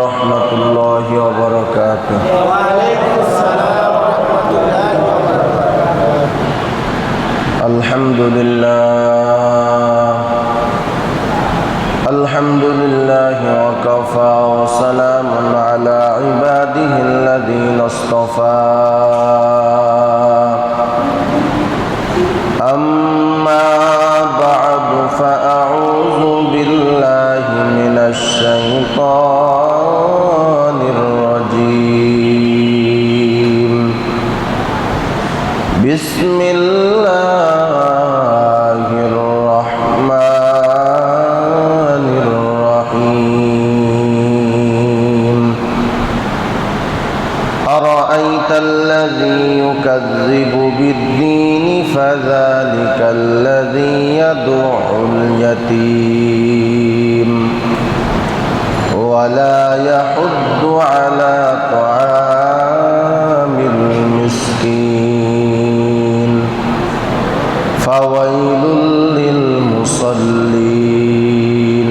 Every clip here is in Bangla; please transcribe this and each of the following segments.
রহমতুল্লাহি ওয়া বারাকাতুহু। ওয়া আলাইকুম আসসালাম ওয়া রাহমাতুল্লাহি ওয়া বারাকাতুহু। আলহামদুলিল্লাহি ওয়া কাফা ওয়া সালামুন আলা ইবাদিহিল্লাযীনা ইসতাফা। আম্মা বা'দু ফাআউযু বিল্লাহি মিনাশ শাইতানির রাজীম। বিসমিল্লাহির রাহমানির রাহিম। আরাআইতাল্লাযী ইউকাযযিবু বিদ্দীন ফাযালিকাল্লাযী ইয়াদউল ইয়াতীম ওয়া লা ইয়াহুদ্দু আলা তাআমিল মিসকিন। ফাওয়াইলুল লিল মুসাল্লিন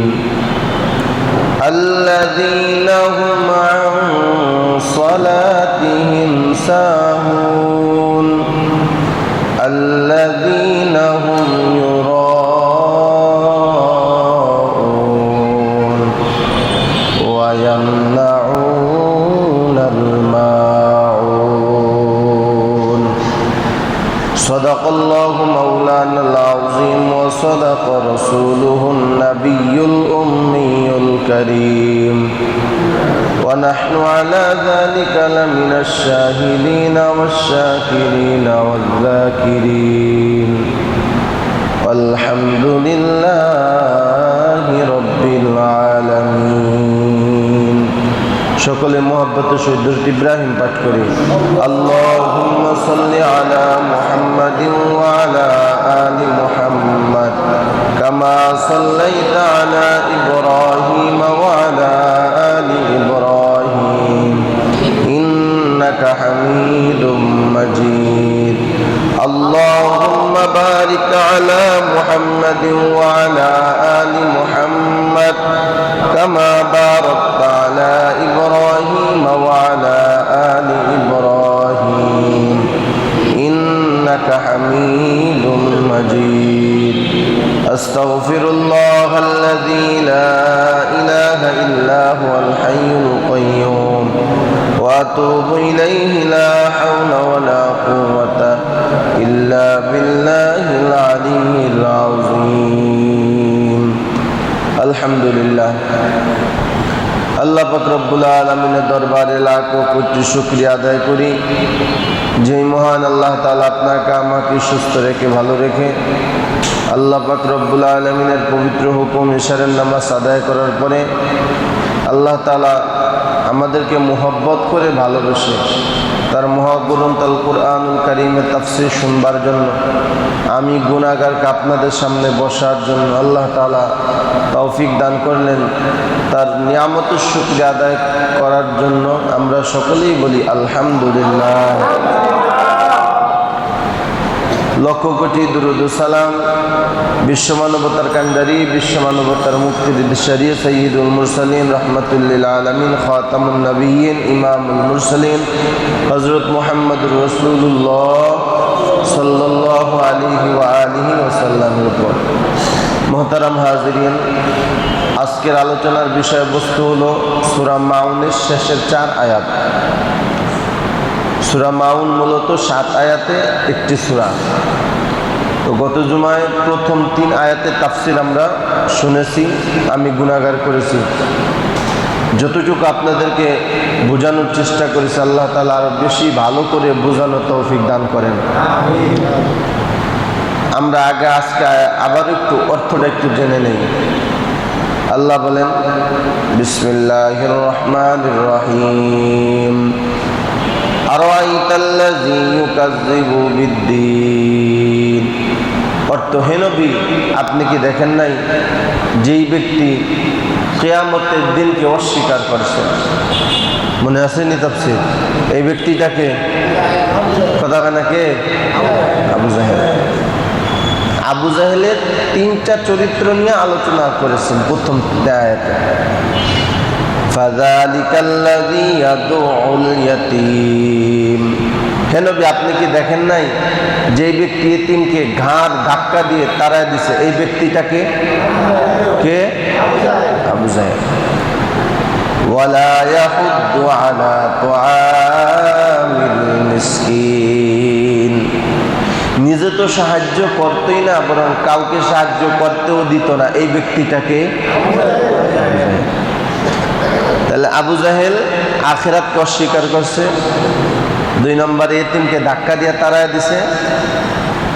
আল্লাযীনা হুম আন সালাতিহিম সাহুন আল্লাযীনা হুম يراءون ويمنعون الماعون. صدق الله مولانا العظيم وصدق رسوله النبي الأمي الكريم ونحن على ذلك لمن الشاهدين والشاكرين والذاكرين والحمد لله رب العالمين. সকলে মুহাব্বতে শহীদ ইব্রাহিম পাঠ করি। আল্লাহুম্মা সাল্লি আলা মুহাম্মাদিন ওয়া আলা আলি মুহাম্মাদ কামা সাল্লাইতা আলা ইব্রাহিম ওয়া আলা আলি ইব্রাহিম ইন্নাকা হামিদুম মাজিদ। আল্লাহুম্মা বারিক আলা মুহাম্মাদিন ওয়া আলা আলি মুহাম্মাদ কামা বারাকতা আলা ইব্রাহিম ওয়া আলা আলি ইব্রাহিম ইন্নাকা হামিদুম মাজিদ। আস্তাগফিরুল্লাহাল্লাযী লা ইলাহা ইল্লা হুয়াল হাইয়ুল কাইয়্যুম ওয়া আতুবু ইলাইহি লা হাওলা ওয়া লা কুওয়াতা ইল্লা বিল্লাহিল আলিয়্যিল আযীম। আলহামদুলিল্লাহ। আল্লাহ পাক রব্বুল আলামিনের দরবারে লাখো কোটি শুকরিয়া আদায় করি, যেই মহান আল্লাহ তাআলা আপনাকে আমাকে সুস্থ রেখে ভালো রেখে আল্লাহ পাক রব্বুল আলামিনের পবিত্র হুকুম ইশারের নামাজ আদায় করার পরে আল্লাহ তাআলা আমাদেরকে মুহাব্বত করে ভালোবেসে তার মহাগ্রন্থ আল কুরআনুল কারীমের তাফসীর শুনবার জন্য আমি গুনাহগারকে আপনাদের সামনে বসার জন্য আল্লাহ তাআলা তৌফিক দান করলেন। তার নিয়ামতের শুকরিয়া আদায় করার জন্য আমরা সকলেই বলি আলহামদুলিল্লাহ। লক্ষ কোটি দুরূদ ও সালাম বিশ্বমানবতার কান্ডারি, বিশ্বমানবতার মুক্তিদিশারি সাইয়্যিদুল মুরসালিন রাহমাতুল লিল আলামিন খাতামুন নবিয়্যিন ইমামুল মুরসালিন হযরত মুহাম্মদুর রাসূলুল্লাহ সাল্লাল্লাহু আলাইহি ওয়া আলিহি ওয়াসাল্লামের উপর। মুহতারাম হাজিরিন, আজকের আলোচনার বিষয়বস্তু হলো সূরা মাউনের শেষের 4 আয়াত। সূরা মাউন মূলত 7 আয়াতে একটি সূরা। তো গত জুমায় প্রথম 3 আয়াতের তাফসীর আমরা শুনেছি, আমি গুনাহগার করেছি। যতটুকু আপনাদেরকে বোঝানোর চেষ্টা করেছি আল্লাহ তাআলা আরো বেশি ভালো করে বোঝানোর তৌফিক দান করেন। আমরা আজকে আবার একটু অর্থটা একটু জেনে নেই। আল্লাহ বলেন বিসমিল্লাহির রহমানির রহিম। আরাআইতাল্লাযী ইউকাযযিবু বিদ্দীন। অর্থ, হে নবী, আপনি কি দেখেন নাই যেই ব্যক্তি কিয়ামতের দিনকে অস্বীকার করেছে? মনে আসেনি তাফসীর? এই ব্যক্তিটাকে কথা কানাকে আবু জাহেল। আবু জাহেলের 3টা চরিত্র নিয়ে আলোচনা করেছেন প্রথম আয়াতে। ফাযালিকাল্লাযী ইয়াদউল ইয়াতীম। হে নবী, আপনি কি দেখেন নাই যে ব্যক্তি এতিমকে ঘাড় ধাক্কা দিয়ে তাড়ায় দিছে, এই ব্যক্তিটাকে কে? আবু জাহেল। ওয়ালা ইয়াহুদ্দু আলা তুআমিল মিসকিন। নিজে তো সাহায্য করতেই না, বরং কাউকে সাহায্য করতেও দিত না, এই ব্যক্তিটাকে। তাহলে আবু জাহেল আখিরাতকে অস্বীকার করছে, 2 নম্বরে এতিমকে ধাক্কা দিয়ে তাড়ায় দিছে,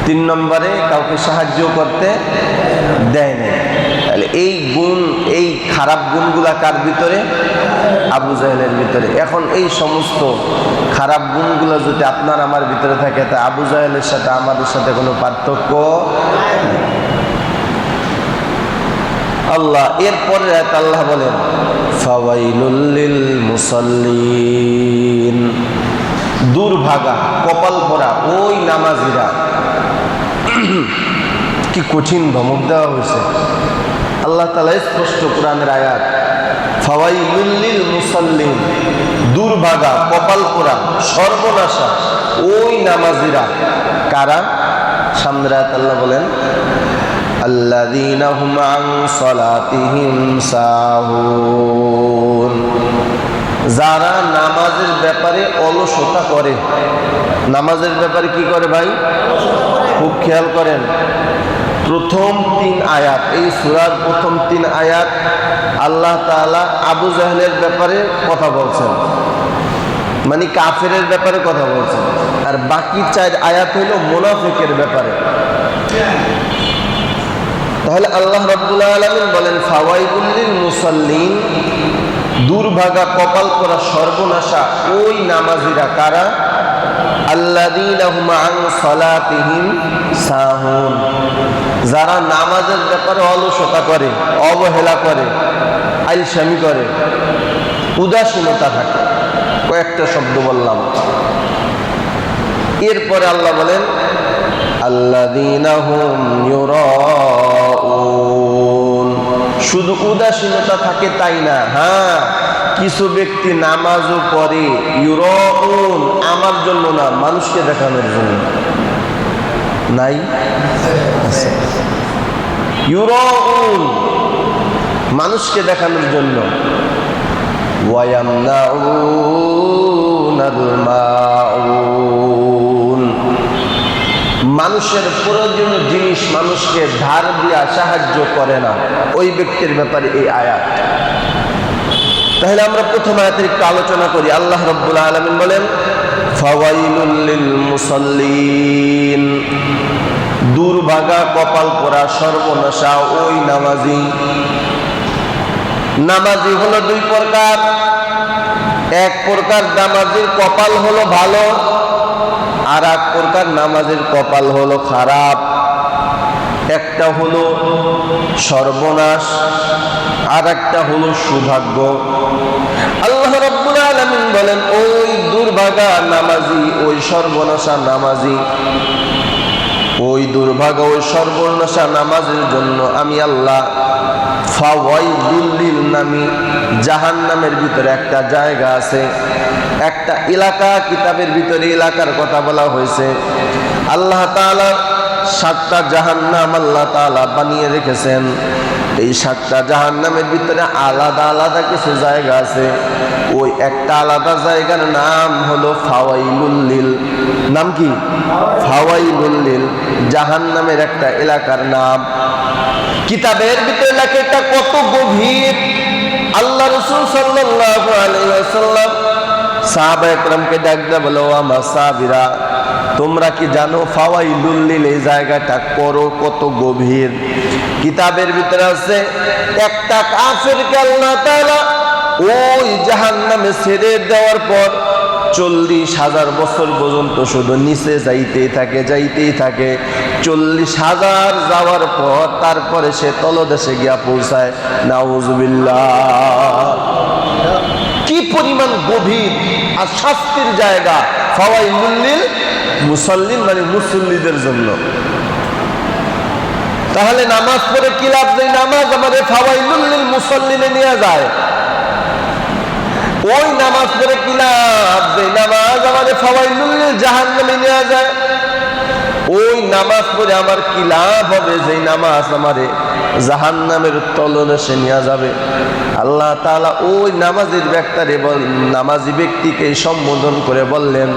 3 নম্বরে কাউকে সাহায্য করতে দেয় না। তাহলে এই গুণ, এই খারাপ গুণগুলা কার ভিতরে? আবু জাহেলের ভিতরে। এখন এই সমস্ত খারাপ গুণগুলো যদি আপনার আমার ভিতরে থাকে, তা আবু জাহেলের সাথে আমাদের সাথে কোনো পার্থক্য নেই। আল্লাহ এরপরে আল্লাহ বলেন ফাওয়াইলুল লিল মুসাল্লিন। দুর্ভাগা, কপাল পরা ওই নামাজিরা। কি কঠিন ধমক দেওয়া হয়েছে। আল্লাহ তাআলা স্পষ্ট কোরআনের আয়াত, ফাওয়াইলুল লিল মুসাল্লিন, দুর্ভাগা, কপাল পরা, সর্বনাশা ওই নামাজিরা। কারা? সামনে আয়াত আল্লাহ বলেন আল্লাযীনা হুম আন সালাতিহিম সাহুন। যারা নামাজের ব্যাপারে অলসতা করে। নামাজের ব্যাপারে কি করে ভাই? খুব খেয়াল করেন, প্রথম 3 আয়াত, এই সূরার প্রথম 3 আয়াত আল্লাহ তাআলা আবু জাহেলের ব্যাপারে কথা বলছেন, মানে কাফেরের ব্যাপারে কথা বলছেন, আর বাকি 4 আয়াত হইল মুনাফিকের ব্যাপারে। তাহলে আল্লাহ রাব্বুল আলামিন বলেন ফাওয়াইলুল লিল মুসাল্লিন, দুর্ভাগা, কপাল পরা, সর্বনাশা ওই নামাজিরা। কারা? আল্লাযীনা হুম আন সালাতিহিম সাহুন, যারা নামাজের ব্যাপারে অলসতা করে, অবহেলা করে, আলসামি করে, উদাসীনতা থাকে। কয়েকটা শব্দ বললাম। এরপরে আল্লাহ বলেন আল্লাযীনা হুম ইউরাউন, শুধু উদাসীনতা থাকে তাই না, হ্যাঁ কিছু ব্যক্তি নামাজও পড়ে, ইউরাউন, আমার জন্য না, মানুষকে দেখানোর জন্য। নাই? ইউরাউন, মানুষকে দেখানোর জন্য। ওয়ায়ামনাউনাল মাউন, মানুষের প্রয়োজনীয় জিনিস মানুষকে ধার দিয়া সাহায্য করে না, ওই ব্যক্তির ব্যাপারে এই আয়াত। তাহলে আমরা প্রথম আয়াতের একটু আলোচনা করি। আল্লাহ রাব্বুল আলামিন বলেন ফাওয়াইলুল লিল মুসাল্লিন, দুর্ভাগা, কপাল পোড়া, সর্বনাশা ওই নামাজি। নামাজি হলো 2 প্রকার। এক প্রকার নামাজির কপাল হলো ভালো, আর এক প্রকার নামাজের কপাল হলো খারাপ। একটা হলো সর্বনাশ, আর একটা হলো সৌভাগ্য। আল্লাহ রাব্বুল আলামিন বলেন ওই দুর্ভাগা নামাজি, ওই সর্বনাশা নামাজি, ওই দুর্ভাগা, ওই সর্বনাশা নামাজের জন্য আমি আল্লাহ ফাওয়াইলুল লিল নামি, জাহান্নামের ভিতরে একটা জায়গা আছে, একটা এলাকা, কিতাবের ভিতরে এলাকার কথা বলা হয়েছে। আল্লাহ তাআলা 7টা জাহান্নাম আল্লাহ তাআলা বানিয়ে রেখেছেন। এই 7টা জাহান্নামের ভিতরে আলাদা আলাদা কিছু জায়গা আছে। ওই একটা আলাদা জায়গার নাম হলো ফাওয়াইলুল লিল। নাম কি? ফাওয়াইলুল লিল, জাহান্নামের একটা এলাকার নাম। কিতাবের ভিতরে লেখা, এটা কত গভীর। আল্লাহ রাসূল সাল্লাল্লাহু আলাইহি ওয়াসাল্লাম সাহাবায়ে কেরামকে ডাক দিয়ে বলে, ও আমার সাহাবীরা, তোমরা কি জানো ফাওয়াইলুল লিল এই জায়গাটা কত গভীর? কিতাবের ভিতরে আছে একটা কাফেরকে আল্লাহ তাআলা ওই জাহান্নামে ছেড়ে দেওয়ার পর 40,000 বছর পর্যন্ত শুধু নিচে যাইতেই থাকে। 40,000 যাওয়ার পর তারপরে সে তলদেশে গিয়া পৌঁছায়। নাউজুবিল্লাহ, কি পরিমাণ গভীর আর শাস্তির জায়গা। ফাওয়াইলুল লিল মুসাল্লিন, মানে মুসল্লিদের জন্য। তাহলে নামাজ পড়ে কি লাভ? নেই। নামাজ আমাদের ফাওয়াইলুল লিল মুসাল্লিনে নিয়ে যায়। ওই নামাজ পড়ে কি লাভ যে নামাজ আমাদের ফাওয়াইলুল লিল জাহান্নামে নিয়ে যায়? ওই নামাজ পড়ে আমার কি লাভ হবে যে নামাজ আমারে জাহান্নামের তলদেশে নিয়ে যাবে? আল্লাহ তাআলা ওই নামাজি ব্যক্তিকে সম্বোধন করে বললেন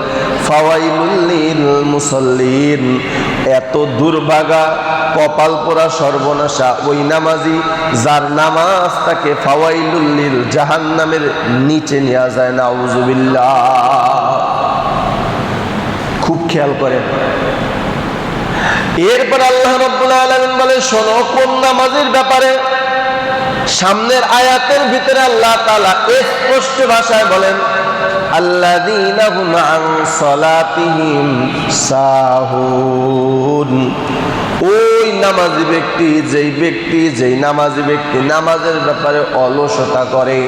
ফাওয়াইলুল লিল মুসাল্লিন। এত দুর্ভাগা, কপাল পোড়া, সর্বনাশা ওই নামাজি যার নামাজ তাকে ফাওয়াইলুল লিল জাহান্নামের নিচে নিয়ে যায়। নাউযুবিল্লাহ। খুব খেয়াল করেন। এরপর আল্লাহ রাব্বুল আলামিন বলেন, শোনো কোন নামাজের ব্যাপারে? সামনের আয়াতের ভিতরে আল্লাহ তাআলা স্পষ্ট ভাষায় বলেন, আল্লাযীনা হুম আন সালাতিহিম সাহুন। ওই নামাজি ব্যক্তি, যেই নামাজি ব্যক্তি নামাজের ব্যাপারে অলসতা করে,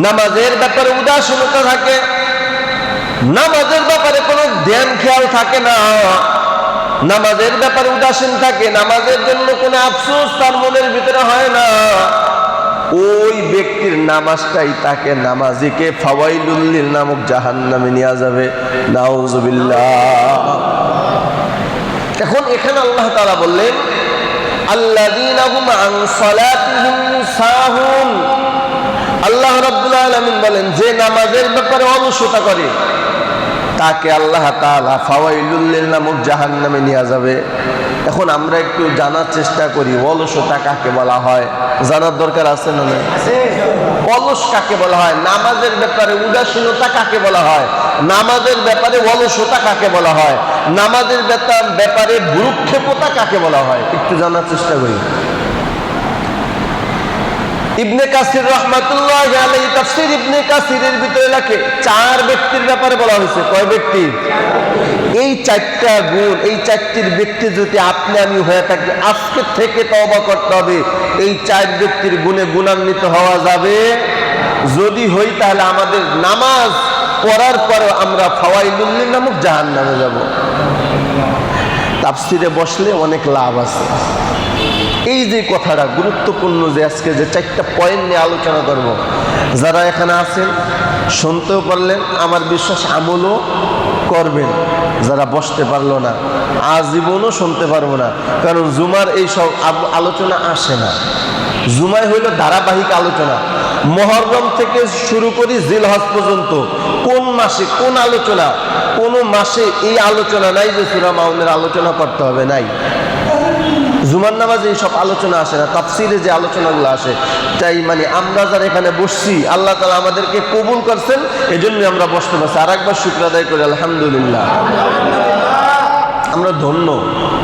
নামাজের ব্যাপারে উদাসীনতা থাকে, নামাজের ব্যাপারে কোনো ধ্যান খেয়াল থাকে না, নামাজের ব্যাপারে উদাসীন থাকে, নামাজের জন্য কোনো আফসোস তার মনের ভিতরে হয় না, ওই ব্যক্তির নামাজটাই তাকে নামাজিকে ফাওয়াইলুল লিল নামক জাহান্নামে নিয়ে যাবে। নাউযুবিল্লাহ। এখন এখানে আল্লাহ তাআলা বললেন আল্লাযীনা হুম আন সালাতিহিম সাহুন। আল্লাহ রাব্বুল আলামিন বলেন যে নামাজের ব্যাপারে অলসতা করে তাকে আল্লাহ তাআলা ফাওয়াইলুল লিল নামক জাহান্নামে নিয়ে যাবে। এখন আমরা একটু জানার চেষ্টা করি অলসতা কাকে বলা হয়। জানার দরকার আছে না? অলস কাকে বলা হয়? নামাজের ব্যাপারে উদাসীনতা কাকে বলা হয়? নামাজের ব্যাপারে অলসতা কাকে বলা হয়? নামাজের ব্যাপারে ভ্রুক্ষেপতা কাকে বলা হয়? একটু জানার চেষ্টা করি। ইবনে কাসির রাহমাতুল্লাহি আলাইহি তাফসীর ইবনে কাসিরের ভিতরে লেখে 4 ব্যক্তির ব্যাপারে বলা হয়েছে। কয় ব্যক্তি? এই 4টা গুণ, এই 4টির ব্যক্তি যদি আপনি আমি হয়ে থাকি আজকে থেকে তওবা করতে হবে। এই 4 ব্যক্তির গুণে গুণান্বিত হওয়া যাবে। যদি হই তাহলে আমাদের নামাজ পড়ার পরে আমরা ফাওয়াইলুল লিল নামক জাহান্নামে যাব। তাফসীরে বসলে অনেক লাভ আছে। এই যে কথাটা গুরুত্বপূর্ণ, যে আজকে যে 4টা পয়েন্ট নিয়ে আলোচনা করব, যারা এখানে আছেন শুনতেও পারলেন, আমার বিশ্বাস আমলও করবেন। যারা বসতে পারলো না আজীবনও শুনতে পারবো না, কারণ জুমার এই সব আলোচনা আসে না। জুমায় হইল ধারাবাহিক আলোচনা। মুহররম থেকে শুরু করি জিলহজ পর্যন্ত কোন মাসে কোন আলোচনা, কোন মাসে এই আলোচনা নাই যে সূরা মাউনের আলোচনা করতে হবে, নাই। জুমার নামাজে এই সব আলোচনা আসে না, তাফসীরে যে আলোচনাগুলো আসে। তাই মানে আমরা যারা এখানে বসছি আল্লাহ তাআলা আমাদেরকে কবুল করছেন, এজন্য আমরা বসতে পারছি। আর একবার শুকর আদায় করি আলহামদুলিল্লাহ। আমরা ধন্য,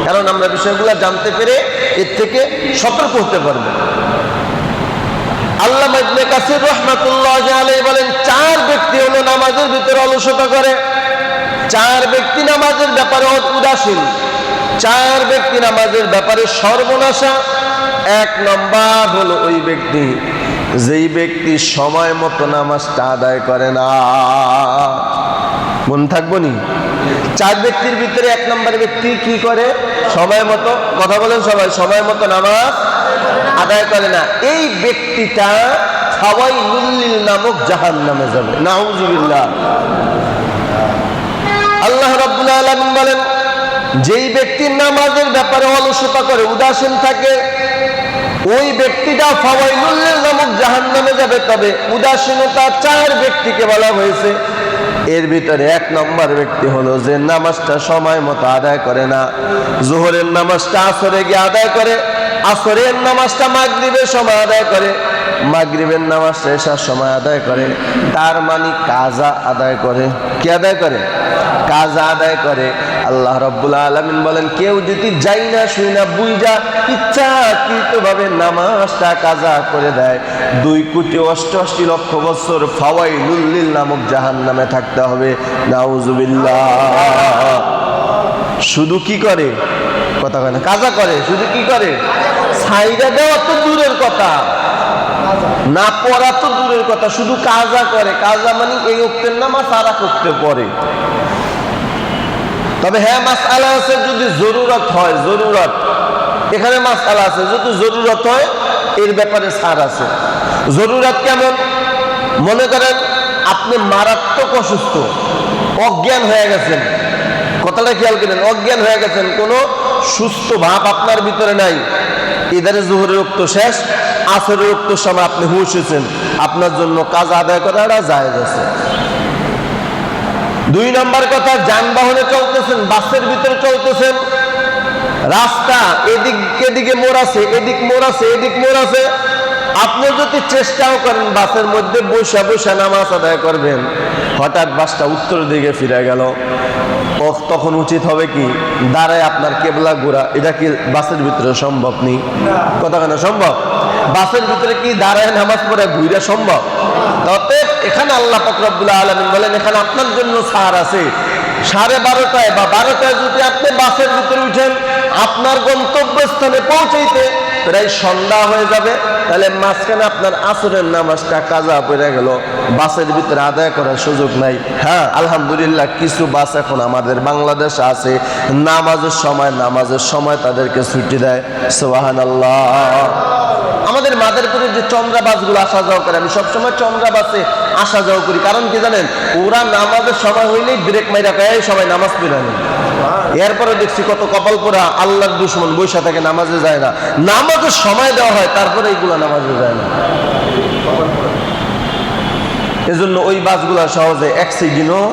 কারণ আমরা বিষয়গুলো জানতে পেরে এর থেকে সতর্ক হতে পারবো। আল্লামা ইবনে কাসির রাহমাতুল্লাহি আলাইহি বলেন 4 ব্যক্তি হলো নামাজের ভিতরে অলসতা করে, 4 ব্যক্তি নামাজের ব্যাপারে উদাসীন, 4 ব্যক্তি নামাজের ব্যাপারে সর্বনাশা। 1 নম্বর হলো ওই ব্যক্তি যেই ব্যক্তি সময় মতো নামাজটা আদায় করে না। মন থাকবো নি? 4 ব্যক্তির ভিতরে 1 নম্বর ব্যক্তি কি করে? সময় মতো, কথা বলেন সবাই, সময় মতো নামাজ আদায় করে না। এই ব্যক্তিটা ফাওয়াইলুল লিল নামক জাহান্নামে যাবে। নাউযুবিল্লাহ। আল্লাহ রাব্বুল আলামিন বলেন যেই ব্যক্তি নামাজের ব্যাপারে অলসতা করে, উদাসীন থাকে, ওই ব্যক্তিটা ফাওয়াইলুল লিল নামক জাহান্নামে যাবে। তবে উদাসীনতা 4 ব্যক্তিকে বলা হয়েছে। এর ভিতরে 1 নম্বর ব্যক্তি হলো যে নামাজটা সময় মতো আদায় করে না। যোহরের নামাজটা আসরে গিয়ে আদায় করে, আসরের নামাজটা মাগরিবের সময় আদায় করে, মাগরিবের নামাজটা এশার সময় আদায় করে। তার মানে কাজা আদায় করে। কি আদায় করে? কাজা আদায় করে। আল্লাহ রাব্বুল আলামিন বলেন কেউ যদি যাই না শুই না বুঝা ইচ্ছাকৃতভাবে নামাজটা কাজা করে দেয়, 2,88,00,000 বছর ফাওয়াইলুল লিল নামক জাহান্নামে থাকতে হবে। নাউযুবিল্লাহ। শুধু কি করে? কথা কয় না, কাজা করে। শুধু কি করে? ছাইরা দেওয়া তো দূরের কথা, না পড়া তো দূরের কথা, শুধু কাজা করে। কাজা মানে এই ওয়াক্তের নামাজ আর এক ওয়াক্তে পড়ে। তবে হ্যাঁ মাসআলা আছে, যদি জরুরত হয়, জরুরত এখানে মাসআলা আছে, যদি জরুরত হয় এর ব্যাপারে ছাড় আছে। জরুরত কেমন? মনে করেন আপনি মারাত্মক অসুস্থ, অজ্ঞান হয়ে গেছেন, কথাটা খেয়াল করেন, অজ্ঞান হয়ে গেছেন, কোনো সুস্থ ভাব আপনার ভিতরে নাই, ইদারে জোহরের রক্ত শেষ, আসরের রক্ত সময় আপনি হুঁশ হয়েছেন, আপনার জন্য কাজ আদায় করাটা জায়েজ আছে। 2 নম্বর কথা, যানবাহনে চলতেছেন, বাসের ভিতরে চলতেছেন, রাস্তা এদিকে মোড় আছে, এদিক মোড় আছে, এদিক মোড় আছে, আপনি যদি চেষ্টাও করেন বাসের মধ্যে বসে বসে নামাজ আদায় করবেন, হঠাৎ বাসটা উত্তর দিকে ফিরে গেল, তখন উচিত হবে কি দাঁড়ায় আপনার কেবলা ঘোরা। এটা কি বাসের ভিতরে সম্ভব নেই? কথা কেন সম্ভব? বাসের ভিতরে কি দাঁড়ায় নামাজ পড়ে ঘুরে সম্ভব? অতএব এখানে আল্লাহ পাক রব্বুল আলামিন বলেন এখানে আপনার জন্য ছাড় আছে। 12:30 বা 12টায় যদি আপনি বাসের ভিতরে উঠেন, আপনার গন্তব্যস্থানে পৌঁছাইতে প্রায় সন্ধ্যা হয়ে যাবে, তাহলে মাঝখানে আপনার আসরের নামাজটা কাজা পড়ে গেল, বাসের ভিতরে আদায় করার সুযোগ নাই। হ্যাঁ, আলহামদুলিল্লাহ কিছু বাস এখন আমাদের বাংলাদেশে আছে, নামাজের সময় তাদেরকে ছুটি দেয়। সুবহানাল্লাহ। আমাদের মাদারপুরে যে চন্দ্রা বাসগুলো আসা যাওয়া করে, আমি সবসময় চন্দ্রা বাসে আসা যাওয়া করি, কারণ কি জানেন, ওরা নামাজের সময় হইলেই ব্রেক মাইরা কয় সবাই নামাজ পড়ে নেই। এরপরে দেখছি কত কপাল পোড়া আল্লাহর দুশমন বৈশা থেকে নামাজে যায় না, নামাজের সময় দেওয়া হয় তারপরে এইগুলা নামাজে যায় না। এজন্য ওই বাসগুলা সহজে অ্যাক্সিডেন্টও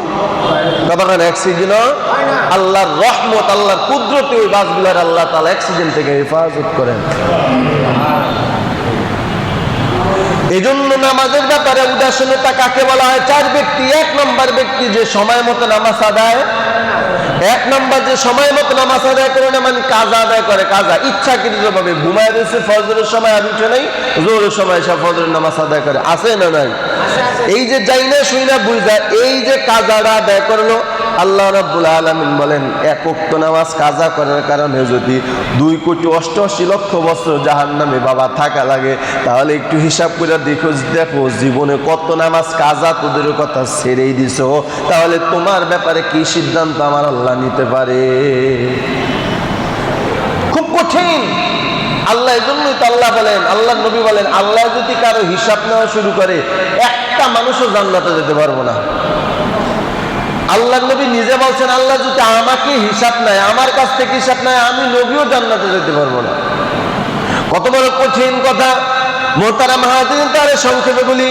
আল্লাহর রহমত, আল্লাহর কুদরতে ওই বাসগুলার আল্লাহ তাআলা অ্যাক্সিডেন্ট থেকে হেফাজত করেন। এই জন্য নামাজের ব্যাপারে উদাসীনতা কাকে বলা হয়? 4 ব্যক্তি। 1 নম্বর ব্যক্তি যে সময় মতো নামাজ আদায়, 1 নম্বর যে সময় মতো নামাজ আদায় করে না, মানে কাজা আদায় করে, কাজা ইচ্ছাকৃতভাবে ঘুমায় রয়েছে, ফজরের সময় আর উঠে নাই, জোহরের সময় সে ফজরের নামাজ আদায় করে, আছে না নাই? এই যে যাই না শুই না বুঝা, এই যে কাজাটা আদায় করলো, আল্লাহ রাব্বুল আলামিন বলেন 1 ওয়াক্ত নামাজ কাজা করার কারণে যদি 2,88,00,000 বছর জাহান্নামে বাবা থাকা লাগে, তাহলে একটু হিসাব করে দেখো জীবনে কত নামাজ কাজা তোদের কথা ছেড়েই দিছো, তাহলে তোমার ব্যাপারে কি সিদ্ধান্ত আমার আল্লাহ নিতে পারে? খুব কঠিন। আল্লাহ এজন্যই তো আল্লাহ বলেন, আল্লাহ নবী বলেন, আল্লাহ যদি কারো হিসাব নেওয়া শুরু করে, একটা মানুষও জান্নাতে যেতে পারবো না। আল্লাহ নবী নিজে বলছেন, আল্লাহ যদি আমাকে হিসাব নেয়, আমার কাছ থেকে হিসাব নেয়, আমি নবীও জান্নাতে যেতে পারবো না। কত বড় কঠিন কথা। মোহতারাম হাজিরিন, তারে সংক্ষেপে বলি,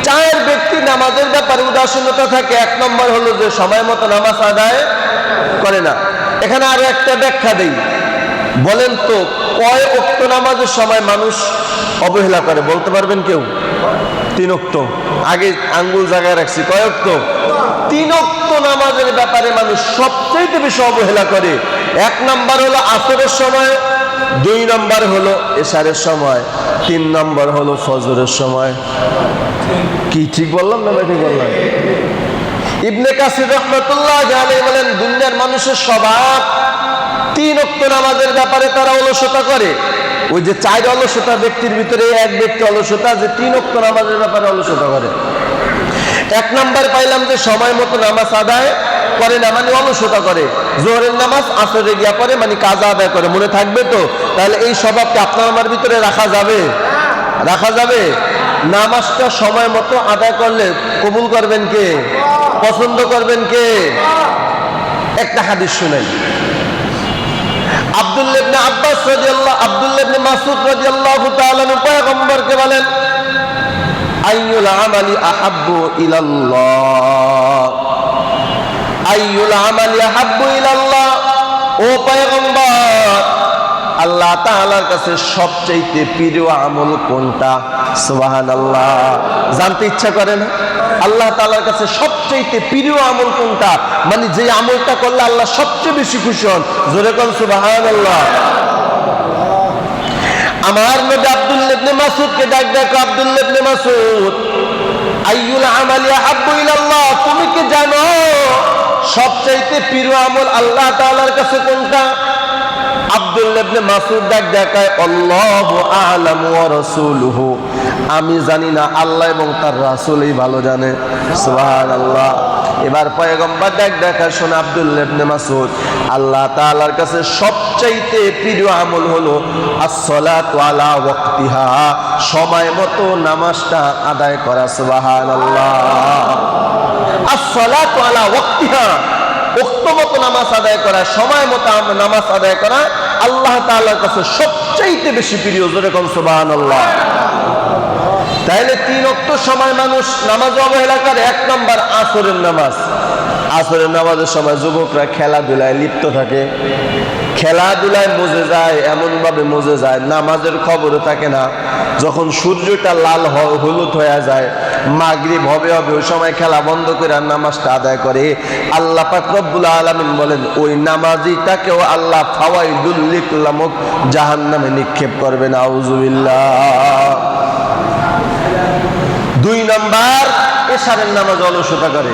4 ব্যক্তি নামাজের ব্যাপারে উদাসীনতা থাকে। 1 নম্বর হলো যে সময় মতো নামাজ আদায় করে না। এখানে আরো একটা ব্যাখ্যা দেই, বলেন তো কয় ওয়াক্ত নামাজের সময় মানুষ অবহেলা করে বলতে পারবেন কেউ? 3 ওয়াক্ত। আগে আঙ্গুল জায়গায় রাখছি, কয় ওয়াক্ত? 3 ওয়াক্ত নামাজের ব্যাপারে মানুষ সবচেয়ে বেশি অবহেলা করে। 1 নম্বর হলো আসরের সময়, 2 নম্বর হলো এশারের সময়, 3 নম্বর হলো ফজরের সময়। কি ঠিক বললাম না ঠিক বললাম? ইবনে কাসির রাহমাতুল্লাহ আলাইহি বলেন, দুনিয়ার মানুষের স্বভাব 3 ওয়াক্ত নামাজের ব্যাপারে তারা অলসতা করে। ওই যে 4 অলসতা ব্যক্তির ভিতরে 1 ব্যক্তি অলসতা, যে 3 ওয়াক্ত নামাজের ব্যাপারে অলসতা করে। 1 নম্বর পাইলাম যে সময় মতো নামাজ আদায় করে না, মানে অলসতা করে। জোহরের নামাজ আসরে গিয়া পড়ে, মানে কাজা আদায় করে। মনে থাকবে তো? তাহলে এই স্বভাবটা আপনার আমার ভিতরে রাখা যাবে? রাখা যাবে? নামাজটা সময় মতো আদায় করলে কবুল করবেন কে? পছন্দ করবেন কে? একটা হাদিস শুনাই। আব্দুল্লাহ ইবনে আব্বাস রাদিয়াল্লাহু, আব্দুল্লাহ ইবনে মাসউদ রাদিয়াল্লাহু তাআলা পয়গম্বরকে বলেন, আইয়ুল আমালি আহাব্বু ইলাল্লাহ, আইয়ুল আমালি আহাব্বু ইলাল্লাহ। ও পয়গম্বর, আল্লাহ তাআলার কাছে সবচেয়ে প্রিয় আমল কোনটা? সুবহানাল্লাহ। জানতে ইচ্ছা করে না? আল্লাহ তাআলার কাছে সবচেয়ে প্রিয় আমল কোনটা, মানে যে আমলটা করলে আল্লাহ সবচেয়ে বেশি খুশি হন। জোরে কোন সুবহানাল্লাহ। আমার নবী আব্দুল্লাহ ইবনে মাসউদকে ডাক দেখো, আব্দুল্লাহ ইবনে মাসউদ, আইয়ুল আমালি আহাব্বু ইলাল্লাহ, তুমি কি জানো সবচেয়ে প্রিয় আমল আল্লাহ তাআলার কাছে কোনটা? আব্দুল্লাহ ইবনে মাসউদ ডাক দেখায়, আল্লাহু আ'লামু ওয়া রাসূলুহু, আমি জানি না, আল্লাহ এবং তার রাসূলই ভালো জানে। সুবহানাল্লাহ। এবার পয়গম্বর দেখা শোনা আব্দুল্লাহ ইবনে মাসউদ, আল্লাহ তাআলার কাছে সবচাইতে প্রিয় আমল হলো as-সালাতু আলা ওয়াক্তিহা, সময় মতো নামাজটা আদায় করা। সুবহানাল্লাহ। as-সালাতু আলা ওয়াক্তিহা, ওয়াক্ত মতো নামাজ আদায় করা, সময় মতো নামাজ আদায় করা আল্লাহ তাআলার কাছে সবচাইতে বেশি প্রিয়। জোরে কোন সুবহানাল্লাহ। তাইলে 3 ওয়াক্ত সময় মানুষ নামাজ অবহেলা করে। 1 নম্বর আসরের নামাজ। আসরের নামাজের সময় যুবকরা খেলাধুলায় লিপ্ত থাকে, খেলাধুলায় মজে যায়, এমন ভাবে মজে যায় নামাজের খবরও থাকে না। যখন সূর্যটা লাল হলুদ হয়ে যায়, মাগরিব হবে ওই সময় খেলা বন্ধ করে নামাজটা আদায় করে। আল্লাহ পাক রব্বুল আলামিন বলেন ওই নামাজিটাকেও আল্লাহ ফাওয়াইদুল লিকুল্লামক জাহান্নামে নিক্ষেপ করবেন। আউযুবিল্লাহ। 2 নম্বর এশারের নামাজ অলসতা করে।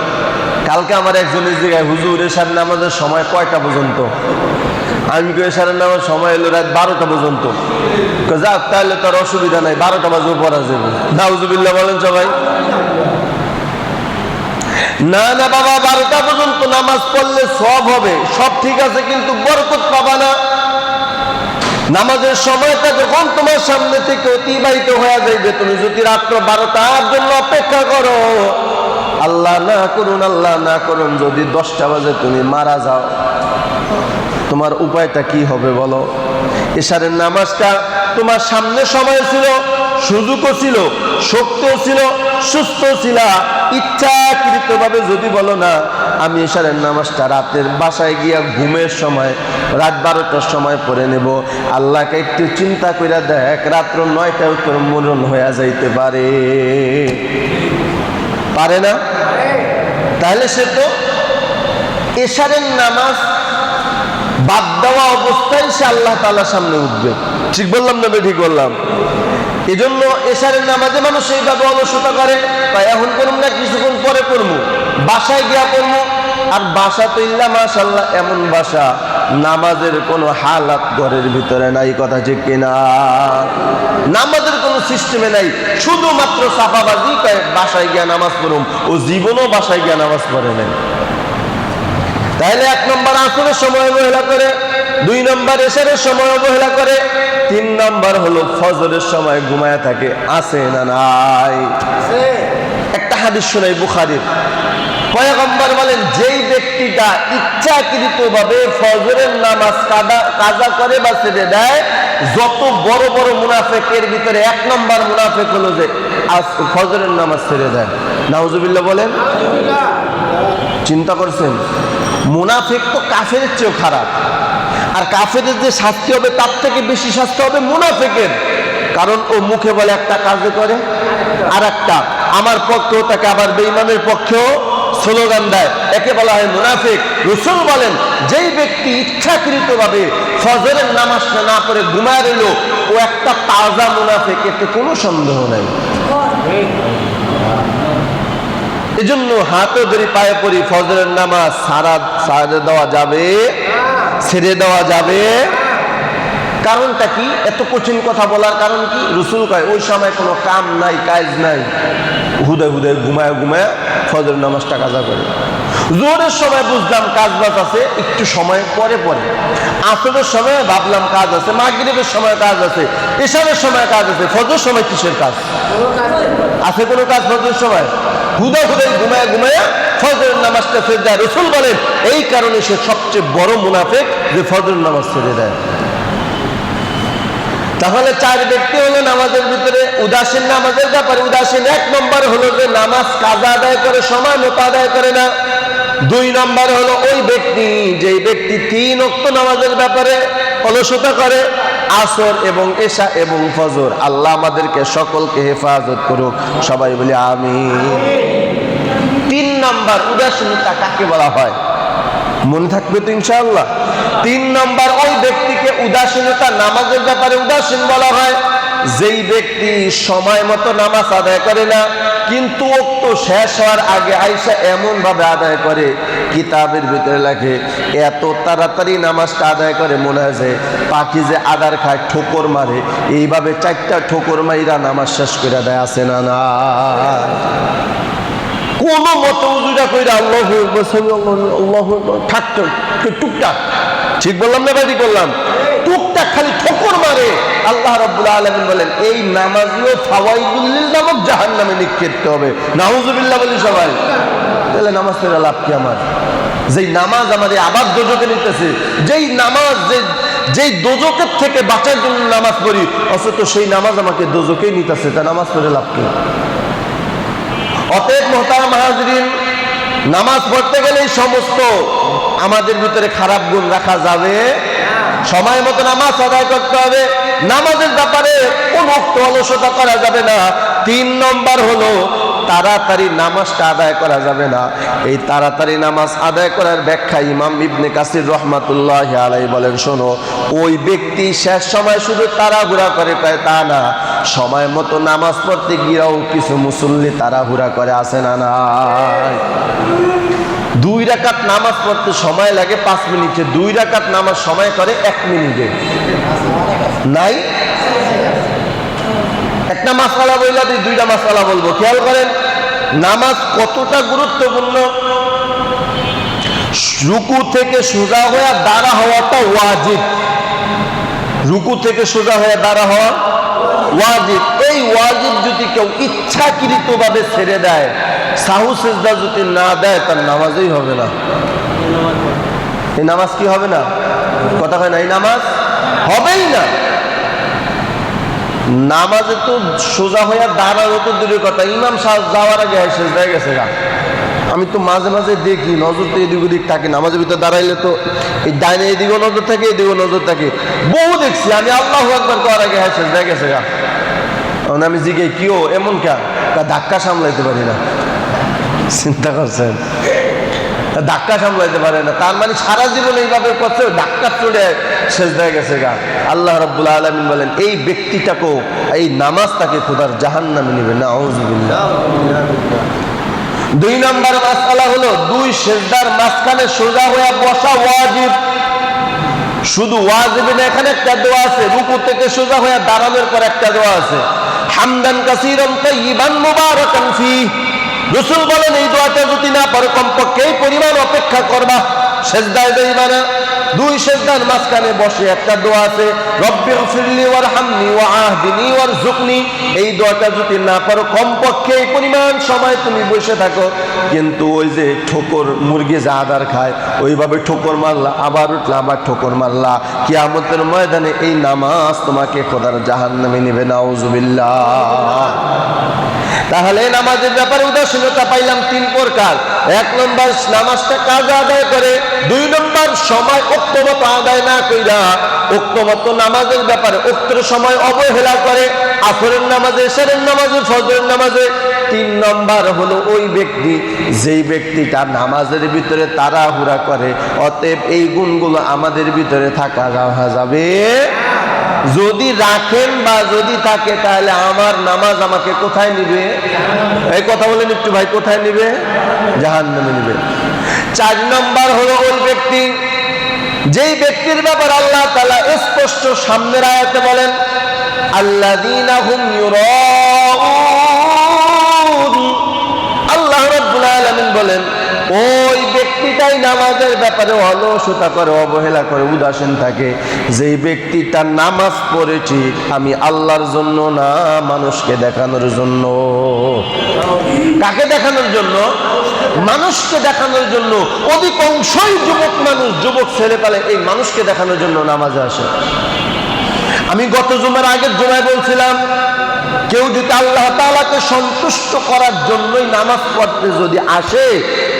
কালকে আমার একজনের জায়গায়, হুজুর এশার নামাজের সময় কয়টা পর্যন্ত? আমি এশারের নামাজ সময় এলো রাত 12টা পর্যন্ত। যাক, তাহলে তোর অসুবিধা নাই, 12টা বাজেও পড়া যাবে। নাউজুবিল্লাহ বলেন সবাই। না না বাবা, 12টা পর্যন্ত নামাজ পড়লে সব হবে, সব ঠিক আছে, কিন্তু বরকত পাবা না। নামাজের সময়টা যখন তোমার সামনে থেকে অতিবাহিত হয়ে যাইবে, তুমি যদি রাত্র 12টার জন্য অপেক্ষা করো, আল্লাহ না করুন, আল্লাহ না করুন, যদি 10টা বাজে তুমি মারা যাও, তোমার উপায়টা কি হবে বলো? এশারের নামাজটা তোমার সামনে সময় ছিল, সুযোগও ছিল, শক্তিও ছিল, সুস্থ ছিল, ইচ্ছাকৃতভাবে যদি বলো না আমি এশারের নামাজটা রাতের বাসায় গিয়া ঘুমের সময় রাত 12টার সময় পড়ে নেব, আল্লাহকে একটু চিন্তা করে দেখ, রাত্র 9টায় তোর মরণ হয়ে যাইতে পারে। পারে না? তাহলে সে তো এশারের নামাজ বাদ দেওয়া অবস্থায় সে আল্লাহ তাআলার সামনে উঠবে। ঠিক বললাম না? ঠিক বললাম। এই জন্য এশারের নামাজে মানুষ এইভাবে অলসতা করে, তাই এখন করুন না, কিছুক্ষণ পরে পড়বো, বাসায় গিয়া পড়বো। আর বাসা তো ইল্লা মাশাআল্লাহ এমন বাসা, নামাজের কোনো হালাত ঘরের ভিতরে নাই। কথা ঠিক কিনা? নামাজের কোনো সিস্টেমে নাই, শুধুমাত্র সাফাবাজি কয় বাসায় গিয়া নামাজ পড়ুম, ও জীবনও বাসায় গিয়া নামাজ পড়ে নাই। তাহলে 1 নম্বর আসরের সময় অবহেলা করে, 2 নম্বর এশারের সময় অবহেলা করে, 3 নম্বর হলো ফজরের সময় ঘুমায় থাকে। আছে না নাই? একটা হাদিস শোনাই বুখারীর। পয়গম্বর বলেন যেই ব্যক্তিটা ইচ্ছাকৃতভাবে ফজরের নামাজ কাজা করে বা ছেড়ে দেয়, যত বড় বড় মুনাফিকের ভিতরে 1 নম্বর মুনাফিক হলো যে ফজরের নামাজ ছেড়ে দেয়। নাউজুবিল্লাহ বলেন। চিন্তা করছেন? মুনাফিক তো কাফেরের চেয়েও খারাপ, আর কাফেরের যে শাস্তি হবে তার থেকে বেশি শাস্তি হবে মুনাফিকের। কারণ ও মুখে বলে একটা, কাজে করে আর একটা, আমার পক্ষেও তাকে আবার বেঈমানের পক্ষেও স্লোগান দেয়, একে বলা হয় মুনাফিক। রাসূল বলেন যেই ব্যক্তি ইচ্ছাকৃতভাবে ফজরের নামাজটা না পড়ে ঘুমায় রইল, ও একটা তাজা মুনাফিক, এতে কোনো সন্দেহ নাই। এজন্য হাতে ধরে পায়ে পড়ি, ফজরের নামাজ ছেড়ে দেওয়া যাবে, ছেড়ে দেওয়া যাবে। কারণটা কি? এত কঠিন কথা বলার কারণ কি? রাসূল কয় ওই সময় কোনো কাম নাই, কাজ নাই, হুদায় হুদায় ঘুমায় ঘুমায় ফজরের নামাজটা কাজা করে। জোহরের সময় বুঝলাম কাজ বাজ আছে, একটু সময় পরে পরে। আসরের সময় ভাবলাম কাজ আছে, মাগরিবের সময় কাজ আছে, এশারের সময় কাজ আছে, ফজরের সময় কিসের কাজ আছে? কোনো কাজ ফজরের সময়? হুদায় হুদায় ঘুমায় ঘুমায় ফজরের নামাজটা ছেড়ে দেয়। রাসূল বলেন এই কারণে সে সবচেয়ে বড় মুনাফিক, যে ফজরের নামাজ ছেড়ে দেয়। তাহলে 4 ব্যক্তি হলো নামাজের ভিতরে উদাসীন, নামাজের ব্যাপারে উদাসীন। 1 নম্বর হলো যে নামাজ কাজা আদায় করে, সময় মতো আদায় করে না। 2 নম্বর হলো ওই ব্যক্তি, যেই ব্যক্তি 3 ওয়াক্ত নামাজের ব্যাপারে অলসতা করে, আসর এবং এশা এবং ফজর। আল্লাহ আমাদেরকে সকলকে হেফাজত করুক, সবাই বলি আমিন। 3 নম্বর উদাসীনতা কাকে বলা হয়? মনে থাকবে তো ইনশাআল্লাহ। 3 নম্বর ওই ব্যক্তিকে উদাসীনতা, নামাজের ব্যাপারে উদাসীন বলা হয়, যেই ব্যক্তি সময় মতো নামাজ আদায় করে না, কিন্তু ওয়াক্ত শেষ হওয়ার আগে আইসা এমন ভাবে আদায় করে, কিতাবের ভিতরে লেখে এত তাড়াতাড়ি নামাজটা আদায় করে মনে হয় যে পাখি যে আদার খায় ঠোকর মারে, এইভাবে 4টা ঠোকর মাইরা নামাজ শেষ করে দেয়। আছে না না? কোনো মতো উজুটা কইরা আল্লাহু আকবার আল্লাহু আকবার ঠাকঠাক টুকটাক, ঠিক বললাম না ভাই? বললাম টুকটাক খালি ঠোকর মারে। আল্লাহ রাব্বুল আলামিন বলেন এই নামাজগুলো ফাওয়াইদুল লিল নামক জাহান্নামে নিক্ষেপ হবে। নাউযুবিল্লাহ বলি সবাই। তাহলে নামাজ পড়ে লাভ কি আমার? যেই নামাজ আমাদের আবার দোজকে নিতেছে, যেই নামাজ যেই দোজকের থেকে বাঁচার জন্য নামাজ পড়ি, অথচ সেই নামাজ আমাকে দোজকেই নিতেছে, তা নামাজ পড়ে লাভ কি? অতএব মুহতারাম হাজরিন, নামাজ পড়তে গেলে সমস্ত আমাদের ভিতরে খারাপ গুণ রাখা যাবে। সময় মতো নামাজ আদায় করতে হবে। নামাজের ব্যাপারে কোন অলসতা করা যাবে না। 3 নম্বর হলো তাড়াতাড়ি নামাজটা আদায় করা যাবে না। এই তাড়াতাড়ি নামাজ আদায় করার ব্যাখ্যা ইমাম ইবনে কাসির রাহমাতুল্লাহি আলাইহি বলেন, শোনো, ওই ব্যক্তি শেষ সময় শুধু তাড়াহুড়া করে তাই তা না, সময় মতো নামাজ পড়তে গিয়েও কিছু মুসল্লি তাড়াহুড়া করে, আসে না নাই? 2 রাকাত নামাজ পড়তে সময় লাগে 5 মিনিটে, 2 রাকাত নামাজ সময় করে 1 মিনিটে। নাই? একটা মাসআলা বললা দিই, 2টা মাসআলা বলবো, খেয়াল করেন। নামাজ কতটা গুরুত্বপূর্ণ। রুকু থেকে সোজা হয়ে দাঁড়া হওয়াটা ওয়াজিব। রুকু থেকে সোজা হয়ে দাঁড়া হওয়া ওয়াজিব। এই ওয়াজিব যদি কেউ ইচ্ছাকৃতভাবে ছেড়ে দেয়, সাহু সিজদা যদি না দেয়, তার নামাজই হবে না। এই নামাজ কি হবে না? কথা হয় না, এই নামাজ হবেই না। নামাজে তো সোজা হইয়া দাঁড়ানো তো দূরের কথা, ইমাম সাহেব যাওয়ার আগে সেজদায় গেছে গা। আমি তো মাঝে মাঝে দেখি, নজর তো এদিক ওদিক থাকে, নামাজের ভিতরে দাঁড়াইলে তো এই ডাইনে এদিকেও নজর থাকে, এদিকেও নজর থাকে, বহু দেখছি আমি। আল্লাহু আকবার করার আগে সেজদায় গেছে গা। আমি জিজ্ঞাসা কিও এমন কেন? ধাক্কা সামলাইতে পারি না। চিন্তা করছেন? ধাক্কা সামলাইতে পারে না, তার মানে সারা জীবন এইভাবে করছে, ধাক্কা চড়ে সেজদায় গেছে গা। আল্লাহ রাব্বুল আলামিন বলেন এই ব্যক্তিটাকেও, এই নামাজ তাকে খোদার জাহান্নামে নিবে। নাউযুবিল্লাহ। 2 নম্বর মাসআলা হলো 2 সেজদার মাঝখানে সোজা হয়ে বসা ওয়াজিব। শুধু ওয়াজিব না, এখানে একটা দোয়া আছে। রুকু থেকে সোজা হয়ে দাঁড়ানোর পর একটা দোয়া আছে, হামদান কাসীরান তাইয়িবান মুবারাকান ফি। রাসূল বলেন এই দোয়াটা যদি না পারো, কমপক্ষে এই পরিমাণ অপেক্ষা করবা, সেজদায় যাইবা না। 2 সেজদার মাঝখানে বসে একটা দোয়া আছে, রব্বিগফিরলি ওয়ারহামনি ওয়াহদিনি ওয়ারযুকনি। এই দোয়াটা যদি না পারো, কমপক্ষে এই পরিমাণ সময় তুমি বসে থাকো। কিন্তু ওই যে ঠোকর মুরগি যা আদার খায়, ওইভাবে ঠোকর মারলা, আবার উঠলা, আবার ঠোকর মারলা, কিয়ামতের ময়দানে এই নামাজ তোমাকে খোদার জাহান্নামে নেবে। নাউযুবিল্লাহ। তাহলে নামাজের ব্যাপারে উদাসীনতা পাইলাম 3 প্রকার। 1 নম্বর নামাজটা কাজা আদায় করে। 2 নম্বর সময় ওক্তমত আদায় না কইরা ওক্তমত নামাজের ব্যাপারে ওক্তের সময় অবহেলা করে, আসরের নামাজে, এশারের নামাজে, ফজরের নামাজে। 3 নম্বর হলো ওই ব্যক্তি, যেই ব্যক্তিটা নামাজের ভিতরে তাড়াহুড়া করে। অতএব এই গুণগুলো আমাদের ভিতরে থাকা যাবে। যদি রাখেন বা যদি থাকে, তাহলে আমার নামাজ আমাকে কোথায় নিবে? এই কথা বলেন একটু ভাই, কোথায় নিবে? জাহান্নামে নিবে। 4 নম্বর হলো ওই ব্যক্তি, যেই ব্যক্তির ব্যাপার আল্লাহ তাআলা স্পষ্ট সামনের আয়াতে বলেন, আল্লাযীনা হুম ইউরাউন। আল্লাহ রাব্বুল আলামিন বলেন ওই ব্যক্তিটাই নামাজের ব্যাপারে অলসতা করে, অবহেলা করে, উদাসীন থাকে। যেই ব্যক্তিটা নামাজ পড়েছি আমি আল্লাহর জন্য না, মানুষকে দেখানোর জন্য। কাকে দেখানোর জন্য? মানুষকে দেখানোর জন্য। অধিকাংশই যুবক মানুষ, যুবক ছেলেপেলে এই মানুষকে দেখানোর জন্য নামাজে আসে। আমি গত জুমার আগের জুমায় বলছিলাম, কেউ যদি আল্লাহ তাআলাকে সন্তুষ্ট করার জন্যই নামাজ পড়তে যদি আসে,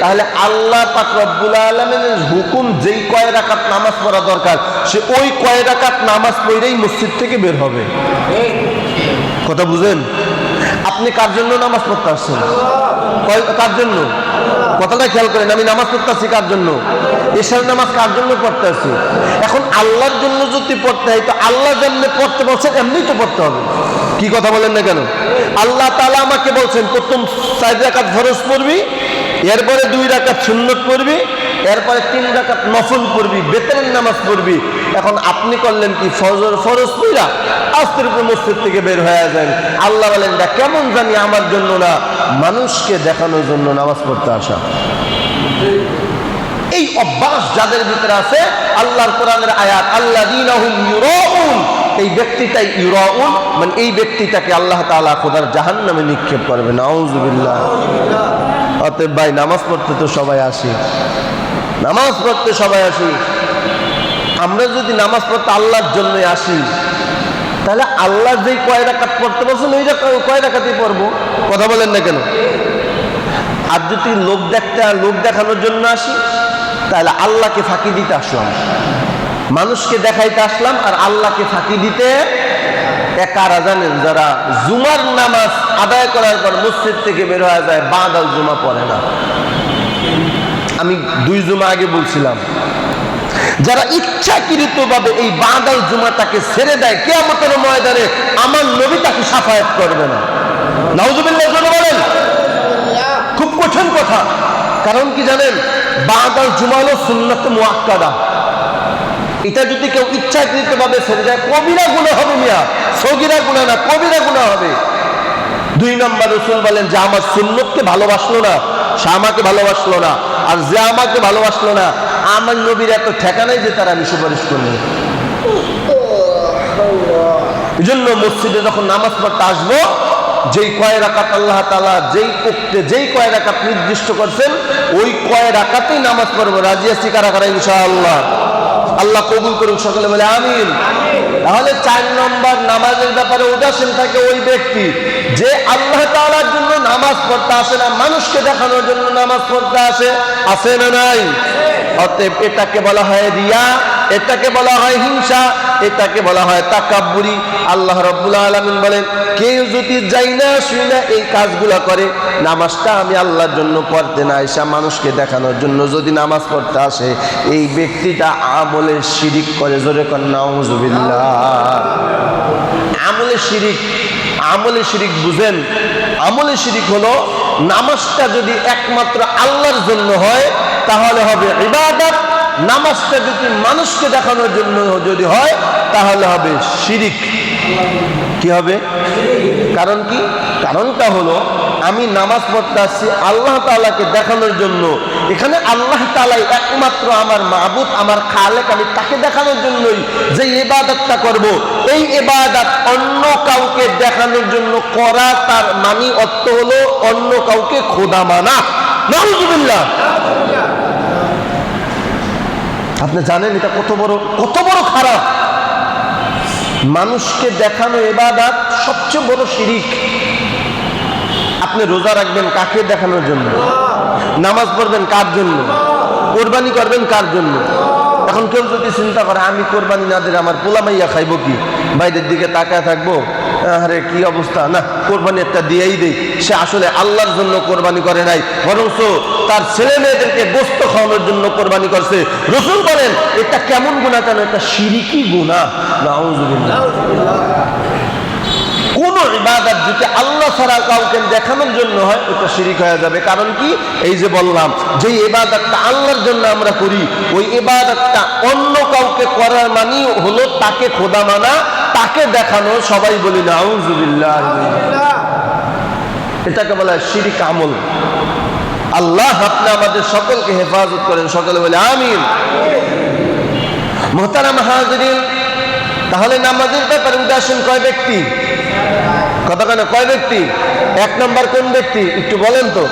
তাহলে আল্লাহ পাক রব্বুল আলামিনের হুকুম যেই কয় রাকাত নামাজ পড়া দরকার, সে ওই কয় রাকাত নামাজ পড়েই মসজিদ থেকে বের হবে। কথা বুঝেন? আপনি কার জন্য নামাজ পড়তে আসছেন? কার জন্য? কথাটা খেয়াল করেন। আমি নামাজ পড়তে আসছি কার জন্য? এশার নামাজ কার জন্য পড়তে আসছি? এখন আল্লাহর জন্য যদি পড়তে হয়, তো আল্লাহ যেমনি পড়তে বলছেন এমনি তো পড়তে হবে। কি কথা বলেন না কেন? আল্লাহ তাআলা আমাকে বলছেন প্রথম 4 রাকাত ফরজ পড়বি, এরপরে 2 রাকাত সুন্নত পড়বি, এরপরে 3 রাকাত নফল পড়বি, বেতনের নামাজ পড়বি। এখন আপনি করলেন কি, ফজর ফরজ পড়া আস্তের উপর মসজিদ থেকে বের হয়ে যান। আল্লাহ বলেন, এটা কেমন জানি আমার জন্য না, মানুষকে দেখানোর জন্য নামাজ পড়তে আসা। এই অভ্যাস যাদের ভিতরে আছে, আল্লাহর কোরআনের আয়াত আল্লাযীনা হুম ইউরাউন, এই ব্যক্তিটাই ইউরাউন, মানে এই ব্যক্তিটাকে আল্লাহ তাআলা খোদার জাহান্নামে নিক্ষেপ করবে। নাউযুবিল্লাহ। অতএব ভাই, নামাজ পড়তে তো সবাই আসি, নামাজ পড়তে সবাই আসি। আমরা যদি নামাজ পড়তে আল্লাহর জন্য আসি, তাহলে আল্লাহ যেই কয় রাকাত পড়তে বলছেন ওই কয় রাকাতই পড়বো। কথা বলেন না কেন? আর যদি লোক দেখানোর জন্য আসি, তাহলে আল্লাহকে ফাঁকি দিতে আসলাম, মানুষকে দেখাইতে আসলাম, আর আল্লাহকে ফাঁকি দিতে। কারা জানেন? যারা জুমার নামাজ আদায় করার পর মসজিদ থেকে বের হয়ে যায়, বাদাল জুমা পড়ে না। আমি 2 জুমা আগে বলছিলাম, যারা ইচ্ছাকৃতভাবে এই বাদাল জুমাটাকে ছেড়ে দেয়, কিয়ামতের ময়দানে আমার নবী তাকে শাফায়াত করবে না। নাউযুবিল্লাহ বলেন। খুব কঠিন কথা। কারণ কি জানেন? বাদাল জুমা হলো সুন্নাত মুআক্কাদা। এটা যদি কেউ ইচ্ছাকৃতভাবে ছেড়ে যায়, কবিরা গুনাহ হবে মিয়া, সগীরা গুনাহ না, কবিরা গুনাহ হবে। 2 নম্বর, রাসূল বলেন, যে আমার সুন্নতকে ভালোবাসলো না, সে আমাকে ভালোবাসলো না। আর যে আমাকে ভালোবাসলো না, আমার নবীর এত ঠেকা নাই যে তার আমি সুপারিশ করব। এই জন্য মসজিদে যখন নামাজ পড়তে আসবো, যেই কয় রাকাত আল্লাহ তাআলা যেই কয় রাকাত নির্দিষ্ট করছেন, ওই কয় রাকাতেই নামাজ পড়বো। রাজি আছি কারা কারা? ইনশাআল্লাহ। আল্লাহ কবুল করুন, সকলে বলে আমিন। তাহলে 4 নম্বর, নামাজের ব্যাপারে উদাসীন থাকে ওই ব্যক্তি যে আল্লাহ তাআলার জন্য নামাজ পড়তে আসে না, মানুষকে দেখানোর জন্য নামাজ পড়তে আসে না নাই? অতএব এটাকে বলা হয় রিয়া, এটাকে বলা হয় হিংসা, এটাকে বলা হয় তাকাব্বুরি। আল্লাহ রাব্বুল আলামিন বলেন, কেউ যদি যাই না শুই না এই কাজগুলা করে, নামাজটা আমি আল্লাহর জন্য পড়তে না এসে মানুষকে দেখানোর জন্য যদি নামাজ পড়তে আসে, এই ব্যক্তিটা আমলে শিরিক করে। জোরে কর নাউযুবিল্লাহ। আমলে শিরিক বুঝেন? আমলে শিরিক হলো, নামাজটা যদি একমাত্র আল্লাহর জন্য হয় তাহলে হবে ইবাদত, নামাজটা যদি মানুষকে দেখানোর জন্য যদি হয় তাহলে হবে শিরিক। কি হবে? কারণ কি? কারণটা হলো, আমি নামাজ পড়তে আসছি আল্লাহ তাআলাকে দেখানোর জন্য। এখানে আল্লাহ তাআলাই একমাত্র আমার মাবুদ, আমার খালেক। আমি তাকে দেখানোর জন্যই যে ইবাদতটা করব, এই ইবাদত অন্য কাউকে দেখানোর জন্য করা, তার মানে অর্থ হলো অন্য কাউকে খোদা মানা। নাউযুবিল্লাহ। আপনি জানেন এটা কত বড় খারাপ? মানুষকে দেখানো ইবাদত সবচেয়ে বড় শিরিক। আপনি রোজা রাখবেন কাকে দেখানোর জন্য? নামাজ পড়বেন কার জন্য? কোরবানি করবেন কার জন্য? এখন কেউ যদি চিন্তা করে, আমি কোরবানি না দিলে আমার পোলা মাইয়া খাইবো কি, বাইরের দিকে তাকায় থাকবো, আরে কি অবস্থা, না কোরবানি একটা দিয়েই দেই, সে আসলে আল্লাহর জন্য কোরবানি করে নাই, বরঞ্চ তার ছেলে মেয়েদেরকে গোস্ত খাওয়ানোর জন্য কোরবানি করছে। রাসূল বলেন, এটা কেমন গুনাহ? কেন? এটা শিরকি গুনাহ। নাউযুবিল্লাহ। কোন ইবাদত যদি আল্লাহ ছাড়া কাউকে দেখানোর জন্য হয়, ওটা শিরিক হয়ে যাবে। কারণ কি? এই যে বললাম, যে ইবাদতটা আল্লাহর জন্য আমরা করি, ওই ইবাদতটা অন্য কাউকে করার মানে হলো তাকে খোদা মানা, তাকে দেখানো। সবাই বলি নাউযুবিল্লাহ। এটাকে বলা হয় শিরিক আমল। আল্লাহ আপনি আমাদের সকলকে হেফাজত করেন, সকলে বলে আমিন। মুহতারাম হাজিরিন, তাহলে নামাজের ব্যাপারে উদাসীন কয় ব্যক্তি? কথা কেন? কয় ব্যক্তি? 1 নম্বর কোন ব্যক্তি একটু বলেন তো?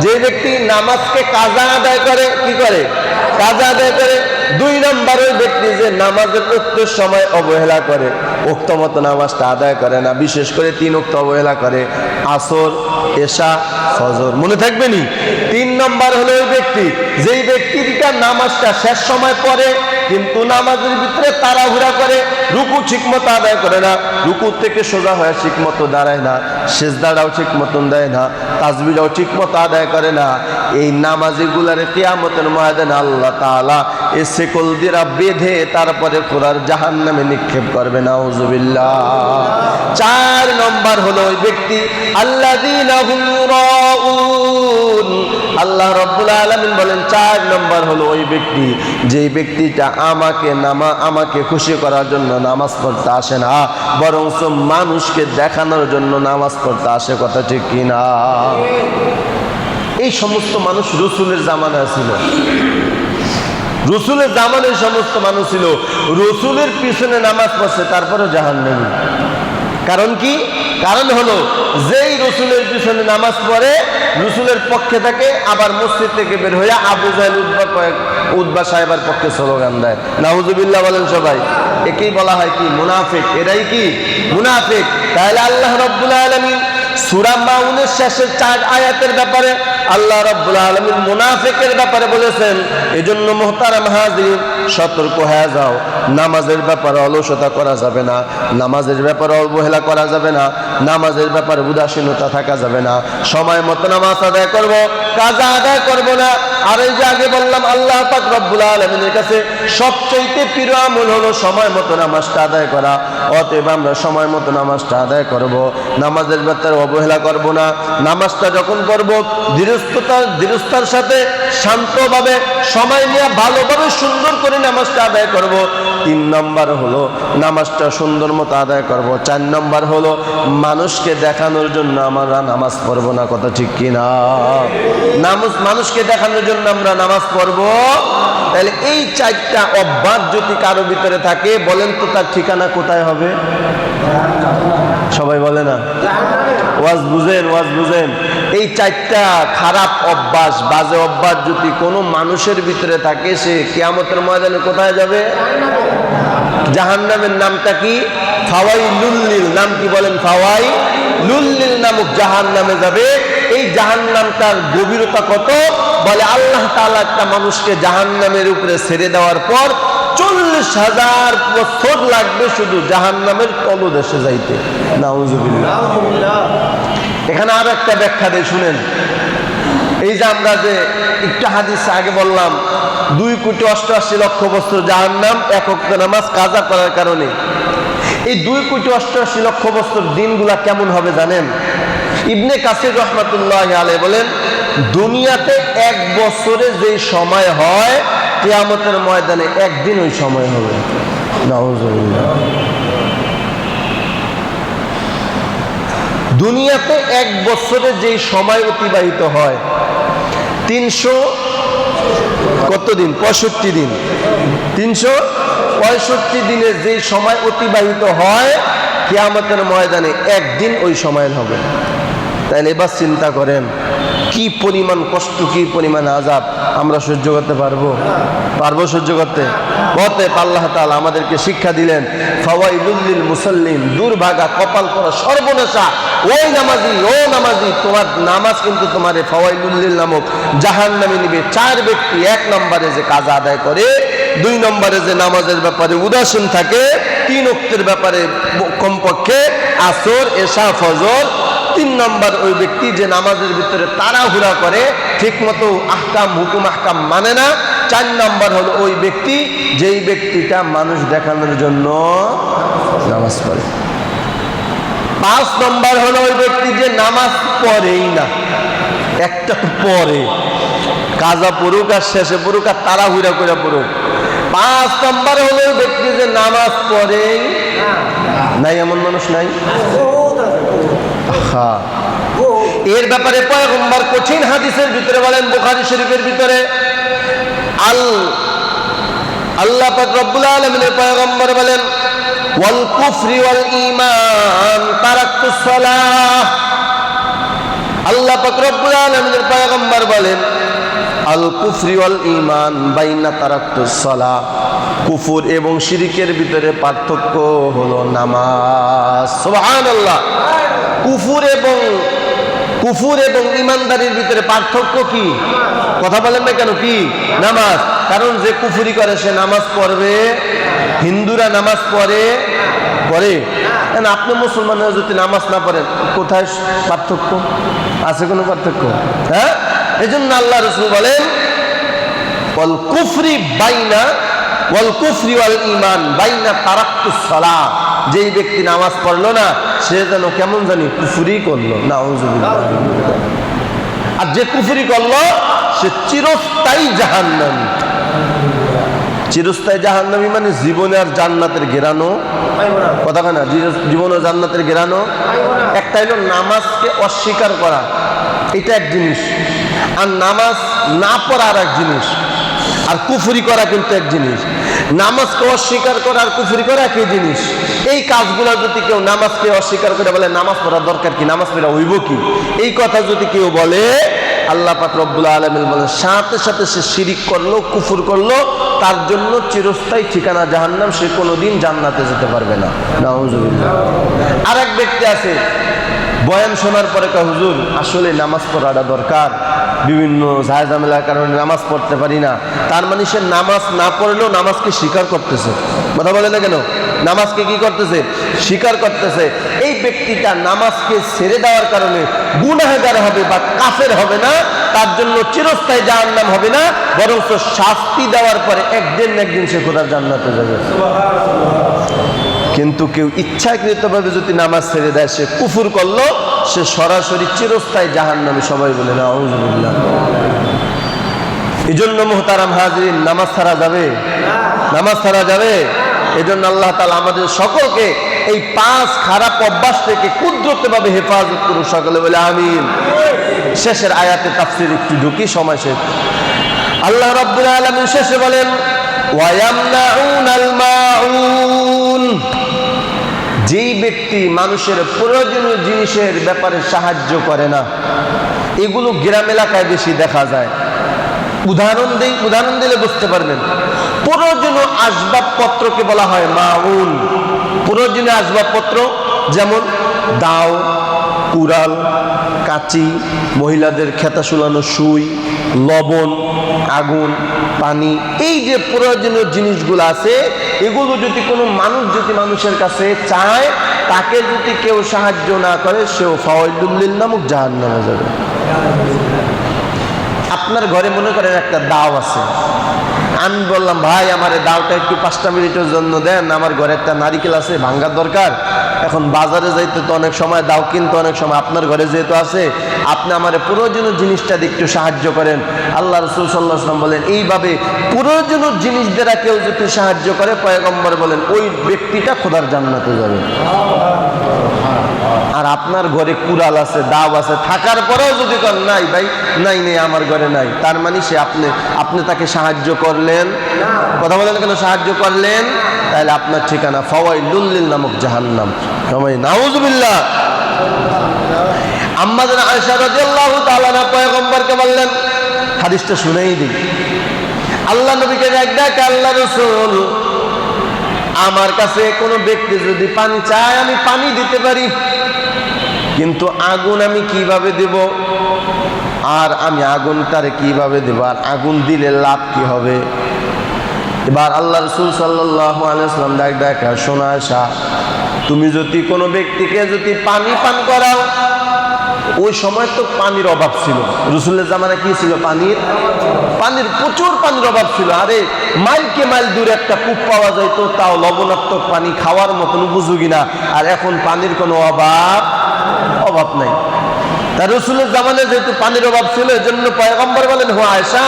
যে ব্যক্তি নামাজকে কাজা আদায় করে। কি করে? কাজা আদায় করে। 2 নম্বর ওই ব্যক্তি যে নামাজের উক্তের সময় অবহেলা করে, উক্ত মতো নামাজটা আদায় করে না। বিশেষ করে 3 ওয়াক্ত অবহেলা করে, আসর, এশা, ফজর। মনে থাকবে নি? 3 নম্বর হলো ওই ব্যক্তি যেই ব্যক্তিটা নামাজটা শেষ সময় পড়ে, কিন্তু নামাজের ভিতরে তাড়াহুড়া করে, রুকু ঠিক মতো আদায় করে না, রুকু থেকে সোজা হয়ে ঠিক মতো দাঁড়ায় না, সেজদাটাও ঠিক মতন দেয় না, তাসবিহটাও ঠিক মতো আদায় করে না। এই নামাজিগুলারে কিয়ামতের ময়দানে আল্লাহ তাআলা এই শিকল দিয়ে বেঁধে তারপরে পুরার জাহান্নামে নিক্ষেপ করবে। নাউযুবিল্লাহ। 4 নম্বর হলো ওই ব্যক্তি আল্লাযীনা হুম ইউরাউন। আল্লাহ আল্লাহ রাব্বুল আলামিন বলেন 4 নম্বর হলো ওই ব্যক্তি যেই ব্যক্তিটা আমাকে খুশি করার জন্য নামাজ পড়তে আসে না, বরং মানুষকে দেখানোর জন্য নামাজ পড়তে আসে। কথা ঠিক কিনা? এই সমস্ত মানুষ রাসূলের জামানায় ছিল। রাসূলের জামানায় সমস্ত মানুষ ছিল রাসূলের পিছনে নামাজ পড়ছে, তারপরে জাহান্নামী। কারণ কি? কারণ হলো যেই রাসূলের পিছনে নামাজ পড়ে রাসূলের পক্ষে থাকে, আবার মসজিদ থেকে বের হয়ে আবু জাহেল উতবা সাহেবের পক্ষে স্লোগান দেয়। নাউজুবিল্লাহ বলেন সবাই। একেই বলা হয় কি? মুনাফিক। এরাই কি? মুনাফিক। তাহলে আল্লাহ রাব্বুল আলামিন সূরা মাউনের শেষের 4 আয়াতের ব্যাপারে আল্লাহ রাব্বুল আলামিন মুনাফিকের ব্যাপারে বলেছেন। এজন্য মুহতারাম হাজির, সতর্ক হয়ে যাও। নামাজের ব্যাপারে অলসতা করা যাবে না, নামাজের ব্যাপারে অবহেলা করা যাবে না, নামাজের ব্যাপারে উদাসীনতা থাকা যাবে না। সময় মতো নামাজ আদায় করব, কাজা আদায় করব না। আর এই যে আগে বললাম আল্লাহ পাক রব্বুল আলামিনের কাছে সবচেয়ে প্রিয় আমল হলো সময় মতো নামাজটা আদায় করা। অতএব আমরা সময় মতো নামাজটা আদায় করব, নামাজের ব্যাপারে অবহেলা করব না। নামাজটা যখন পড়ব ধীরস্থার সাথে শান্তভাবে সময় নিয়ে ভালোভাবে সুন্দর করে নামাজটা আদায় করব। 3 নম্বর হলো নামাজটা সুন্দর মতো আদায় করব। 4 নম্বর হলো মানুষকে দেখানোর জন্য আমরা নামাজ পড়ব না। কথা ঠিক কিনা? মানুষকে দেখানোর জন্য আমরা নামাজ পড়ব। তাহলে এই 4টা অভ্যাস যদি কারো ভিতরে থাকে, বলেন তো তার ঠিকানা কোথায় হবে? সবাই বলে না? ওয়াজ বুঝেন। এই 4টা খারাপ অভ্যাস, বাজে অভ্যাস যদি কোনো মানুষের ভিতরে থাকে, সে কিয়ামতের ময়দানে কোথায় যাবে? জাহান্নামের নামটা কি? ফাওয়াইলুল। নাম কি বলেন? ফাওয়াইলুল নামক জাহান্নামে যাবে। এই জাহান্নামটার গভীরতা কত? বলে আল্লাহ তাআলা একটা মানুষকে জাহান্নামের উপরে ছেড়ে দেওয়ার পর 40,000 বছর লাগবে শুধু জাহান্নামের তলদেশে যাইতে। নাউজুবিল্লাহ। এখানে আর একটা ব্যাখ্যা দেই, শুনেন। এই যে আমরা যে একটা হাদিস আগে বললাম 2,88,00,000 জাহান্নাম, 1 ওয়াক্ত নামাজ কাজা করার কারণে। এই 2,88,00,000 দিনগুলা কেমন হবে জানেন? ইবনে কাসির রহমাতুল্লাহি আলাইহি বলেন, দুনিয়াতে 1 বছরে যে সময় হয়, কিয়ামতের ময়দানে একদিন ওই সময় হবে। নাউজুবিল্লাহ। দুনিয়াতে 1 বছরে যে সময় অতিবাহিত হয় 300 কত দিন? 65 দিন। 365 দিনের যে সময় অতিবাহিত হয়, কিয়ামতের ময়দানে একদিন ওই সময় হবে। তাইলে এবার চিন্তা করেন কি পরিমাণ কষ্ট, কি পরিমাণ আযাব আমরা সহ্য করতে পারবো? সহ্য করতে? অতএব আল্লাহ তাআলা আমাদেরকে শিক্ষা দিলেন, ফাওয়াইলুল লিল মুসাল্লিন, দুর্ভাগা, কপাল পড়া, সর্বনাশা ওই নামাজি, তোমার নামাজ কিন্তু তোমার ফাওয়াইলুল লিল নামক জাহান্নামে নিবে। 4 ব্যক্তি। 1 নম্বরে যে কাজা আদায় করে, 2 নম্বরে যে নামাজের ব্যাপারে উদাসীন থাকে, 3 ওয়াক্তের ব্যাপারে কমপক্ষে আসর, এশা, ফজর। 3 নম্বর ওই ব্যক্তি যে নামাজের ভিতরে তাড়াহুড়া করে, ঠিক মতো হুকুম আহকাম মানে না। 4 নম্বর হলো ওই ব্যক্তি যেই ব্যক্তিটা মানুষ দেখানোর জন্য নামাজ পড়ে। 5 নম্বর হলো ওই ব্যক্তি যে নামাজ পড়েই না, একটা পড়ে, কাজা পড়ুক আর শেষে পড়ুক আর তাড়াহুড়া করে পড়ুক। 5 নম্বর হলো ওই ব্যক্তি যে নামাজ পড়েই নাই। এমন মানুষ নাই? এর ব্যাপারে পয়গম্বর কঠিন হাদিসের ভিতরে বলেন, বুখারী শরীফের ভিতরে আল্লাহ পাক রব্বুল আলামিনের পয়গম্বর বলেন, ওয়াল কুফরি ওয়াল ঈমান তারাকতুস সালাহ। আল্লাহ পাক রব্বুল আলামিনের পয়গম্বর বলেন, আল কুফরি ওয়াল ঈমান বাইনা তারাকতুস সালাহ। কুফর এবং শিরকের ভিতরে পার্থক্য হলো নামাজ। সুবহানাল্লাহ। কুফর এবং ইমানদারির ভিতরে পার্থক্য কি? কথা বলেন না কেন? কি? নামাজ। কারণ যে কুফরি করে সে নামাজ পড়বে। হিন্দুরা নামাজ পড়ে? আপনি মুসলমান যদি নামাজ না পড়েন, কোথায় পার্থক্য আছে? কোনো পার্থক্য? হ্যাঁ। এই জন্য আল্লাহ রাসূল বলেন, ওয়াল কুফরি ওয়াল ঈমান বাইনা তারাকতুস সালাহ। যেই ব্যক্তি নামাজ পড়লো না, সে যেন কেমন জানি কুফরি করলো। নাউজুবিল্লাহ। আর যে কুফরি করলো সে চিরস্থায়ী জাহান্নামী। চিরস্থায়ী জাহান্নামী মানে জীবনে আর জান্নাতের ঘেরানো কথা না, জীবনে জান্নাতের ঘেরানো। একটা হলো নামাজকে অস্বীকার করা, এটা এক জিনিস, আর নামাজ না পড়া আর এক জিনিস, আর কুফরি করা কিন্তু এক জিনিস। নামাজকে অস্বীকার করা আর কুফরি করা একই জিনিস। এই কাজগুলো যদি কেউ নামাজকে অস্বীকার করে বলে নামাজ পড়ার দরকার কি, নামাজ পড়া হইব কি, এই কথা যদি কেউ বলে, আল্লাহ পাক রব্বুল আলামিন বলেন সাথে সাথে সে শিরিক করলো, কুফর করলো, তার জন্য চিরস্থায়ী ঠিকানা জাহান্নাম, সে কোনোদিন জান্নাতে যেতে পারবে না। নাউজুবিল্লাহ। আর এক ব্যক্তি আছে বয়ান শোনার পরে কয় হুজুর আসলে নামাজ পড়াটা দরকার, বিভিন্ন ঝামেলার কারণে নামাজ পড়তে পারি না। তার মানে সে নামাজ না পড়লেও নামাজকে স্বীকার করতেছে। কথা বলে না কেন? নামাজকে কি করতেছে? স্বীকার করতেছে। এই ব্যক্তিটা নামাজকে ছেড়ে দেওয়ার কারণে গুনাহগার হবে বা কাফের হবে না, তার জন্য চিরস্থায়ী জাহান্নাম হবে না, বরং শাস্তি দেওয়ার পরে একদিন না একদিন সে খোদার জান্নাতে যাবে। কিন্তু কেউ ইচ্ছাকৃতভাবে যদি নামাজ ছেড়ে দেয়, সে কুফর করলো, সে সরাসরি চিরস্থায়ী জাহান্নামী। সবাই বলে না আউযুবিল্লাহ। এই জন্য মুহতারাম হাজিরিন, নামাজ ছাড়া যাবে? নামাজ ছাড়া যাবে? এই জন্য আল্লাহ তাআলা আমাদের সকলকে এই 5 খারাপ অভ্যাস থেকে কুদরতভাবে হেফাজত করুন। সকলে বলে আমিন। শেষের আয়াতে তাফসীর একটু ঢুকি, সময় শেষ। আল্লাহ রাব্বুল আলামিন শেষে বলেন ওয়ায়ামনাউনাল মাউন। যেই ব্যক্তি মানুষের প্রয়োজনীয় জিনিসের ব্যাপারে সাহায্য করে না, এগুলো গ্রাম এলাকায় বেশি দেখা যায়। উদাহরণ দিলে বুঝতে পারবেন। প্রয়োজনীয় আসবাবপত্রকে বলা হয় মাউন। প্রয়োজনীয় আসবাবপত্র যেমন দাও, কুড়াল, কাঁচি, মহিলাদের খেতা শুলানো সুই, লবণ, আগুন, পানি, এই যে প্রয়োজনীয় জিনিসগুলো আছে, এগুলো যদি কোনো মানুষ যদি মানুষের কাছে চায়, তাকে যদি কেউ সাহায্য না করে, সেও ফাওয়াইলুল লিল নামক জাহান্নামে যাবে। আপনার ঘরে মনে করেন একটা দাও আছে, আমি বললাম ভাই আমার দাওটা একটু 5টা মিনিটের জন্য দেন, আমার ঘরে একটা নারিকেল আছে ভাঙ্গার দরকার। এখন বাজারে যাইতে তো অনেক সময় দাও কিনতে অনেক সময়, আপনার ঘরে যেহেতু আছে, আপনি আমার প্রয়োজনীয় জিনিসটা একটু সাহায্য করেন। আল্লাহ রাসূল সাল্লাল্লাহু আলাইহি ওয়াসাল্লাম বলেন এইভাবে প্রয়োজনীয় জিনিস দ্বারা কেউ যদি সাহায্য করে, পয়গম্বর বলেন ওই ব্যক্তিটা খোদার জান্নাতে যাবে। আর আপনার ঘরে কুড়াল আছে, দাও আছে, থাকার পরেও যদি নাই ভাই নাই নেই আমার ঘরে নাই, তার মানে সে আপনি তাকে সাহায্য করলেন, কথা বলেন কেন, সাহায্য করলেন, তাহলে আপনার ঠিকানা ফাওয়াইলুল লিল নামক জাহান্নাম। সবাই নাউযুবিল্লাহ। আম্মা জান আয়েশা রাদিয়াল্লাহু তাআলা আনহা পয়গম্বরকে বললেন, হাদিসটা শুনেই দিই। আল্লাহ নবীকে ডাক, আল্লাহ রাসূল আমার কাছে কোনো ব্যক্তি যদি পানি চায় আমি পানি দিতে পারি, কিন্তু আগুন আমি কিভাবে দেব, আর আমি আগুনটারে কিভাবে দেব, আর আগুন দিলে লাভ কি হবে? এবার আল্লাহ রাসূল সাল্লাল্লাহু আলাইহি ওয়াসাল্লাম ডাক, শোনো আয়েশা, তুমি যদি কোনো ব্যক্তিকে যদি পানি পান করাও, ওই সময় তো পানির অভাব ছিল, রাসূলের জামানায় কি ছিল, পানির প্রচুর পানির অভাব ছিল। আরে মাইলকে মাইল দূরে একটা কূপ পাওয়া যায়, তো তাও লবণাত্মক পানি খাওয়ার মতন উপযোগী না। আর এখন পানির কোনো অভাব নাই। তার রাসূলের জামানায় যেহেতু পানির অভাব ছিল, এজন্য পয়গম্বর বলেন, হো আয়েশা,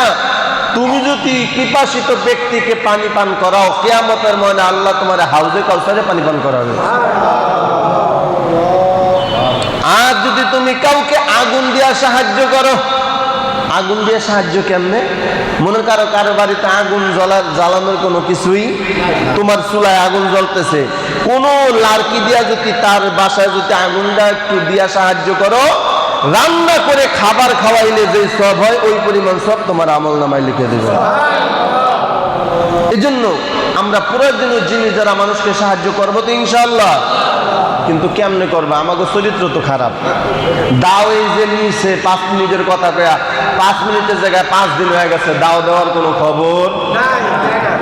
তুমি যদি পিপাসিত ব্যক্তিকে পানি পান করাও, কিয়ামতের ময়দানে আল্লাহ তোমার হাউজে কাউসারে পানি পান করাবে। আর যদি তুমি কাউকে আগুন দিয়া সাহায্য করো, আগুন দিয়ে সাহায্য কেমনে? মনে করো কারো বাড়িতে আগুন জ্বালানোর কোনো কিছুই, তোমার চুলায় আগুন জ্বলতেছে, কোনো লাড়কি দিয়া যদি তার বাসায় যদি আগুনটা একটু দিয়া সাহায্য করো, রান্না করে খাবার খাওয়াইলে যে সব হয়, ওই পরিমাণ সব তোমার আমল নামায় লিখে দেবে। এই জন্য আমরা প্রয়োজনীয় জিনিস যারা মানুষকে সাহায্য করবো তো ইনশাআল্লাহ, কিন্তু কেমনে করবো? আমাদের চরিত্র তো খারাপ। দাও এই যে নিছে 5 মিনিটের কথা কয়া, 5 মিনিটের জায়গায় 5 দিন হয়ে গেছে, দাও দেওয়ার কোনো খবর।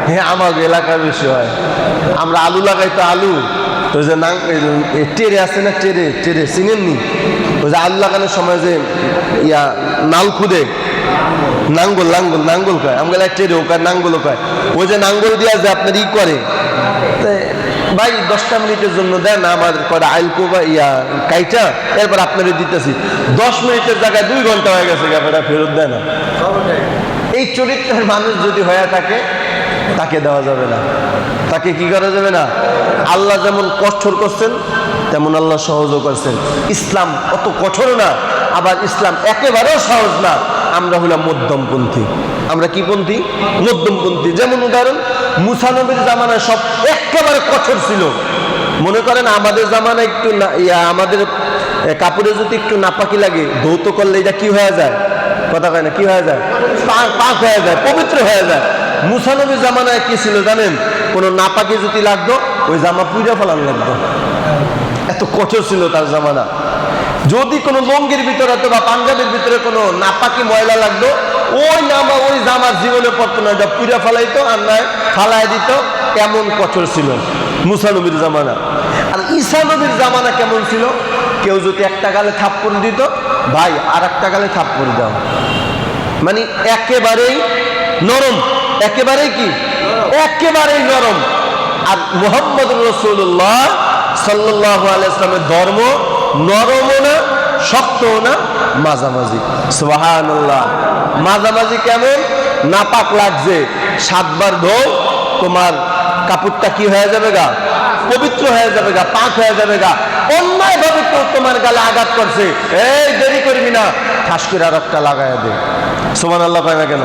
হ্যাঁ, আমার এলাকার বেশি হয়। আমরা আলু লাগাই তো আলু, ওই যে টেরে আছে না, টেরে চিনেননি? ওই যে আলু লাগানোর সময় যে নাল খুদে, নাঙ্গল কয়, আমরা টেরে ও কয়, নাঙ্গল কয়, ওই যে নাঙ্গল দিয়া যে আপনার করে, ভাই 10টা মিনিটের জন্য দেন, আমার কটা আইলকো বা কাইটা এরপর আপনারা দিতেছি। 10 মিনিটের জায়গায় 2 ঘন্টা হয়ে গেছে, আপনারা ফেরত দেন না। এই চরিত্রের মানুষ যদি হয়ে থাকে তাকে দেওয়া যাবে না, তাকে কি করা যাবে না। আল্লাহ যেমন কঠোর করছেন তেমন আল্লাহ সহজও করছেন। ইসলাম অত কঠোর না, আবার ইসলাম একেবারেও সহজ না। আমরা হলাম মধ্যমপন্থী। আমরা কি পন্থী? মধ্যমপন্থী। যেমন উদাহরণ, মুসা নবীর জামানায় সব একেবারে কঠোর ছিল। মনে করেন আমাদের জামানায় একটু আমাদের কাপড়ে যদি একটু নাপাকি লাগে, ধৌত করলে এটা কি হয়ে যায়? কথা কয় না, কি হয়ে যায়? পাক হয়ে যায়, পবিত্র হয়ে যায়। মুসা নবীর জামানায় কি ছিল জানেন? কোনো নাপাকি যদি লাগতো ওই জামা পুড়ে ফেলান লাগতো, এত কঠোর ছিল তার জামানা। যদি কোনো লঙ্গির ভিতরে অথবা পাঞ্জাবের ভিতরে কোনো নাপাকি ময়লা লাগতো, ওই জামার জীবনে পড়তো না, এটা পুড়ে ফেলাইতো আর নয় ফালাই দিত। এমন কঠোর ছিল মুসা নবীর জামানা। আর ঈসা নবীর জামানা কেমন ছিল? কেউ যদি একটা গালে থাপ্পড় দিত, ভাই আর একটা গালে থাপ্পড় দাও, মানে একেবারেই নরম, একেবারেই কি, একেবারেই নরম। আর মুহাম্মদ রাসূলুল্লাহ সাল্লাল্লাহু আলাইহি ওয়াসাল্লামের ধর্ম নরমও না, শক্তও না, মাঝামাঝি। সুবহানাল্লাহ। মাঝামাঝি কেমন? নাপাক লাগছে 7 বার ধোও, তোমার কাপড়টা কি হয়ে যাবে গা? পবিত্র হয়ে যাবে গা, পাক হয়ে যাবে গা। অন্যায় ভাবে কেউ তোমার গালে আঘাত করছে, এই দেরি করবি না, ঠাস করে আর একটা লাগায় দে। সুবহানাল্লাহ কয় না কেন?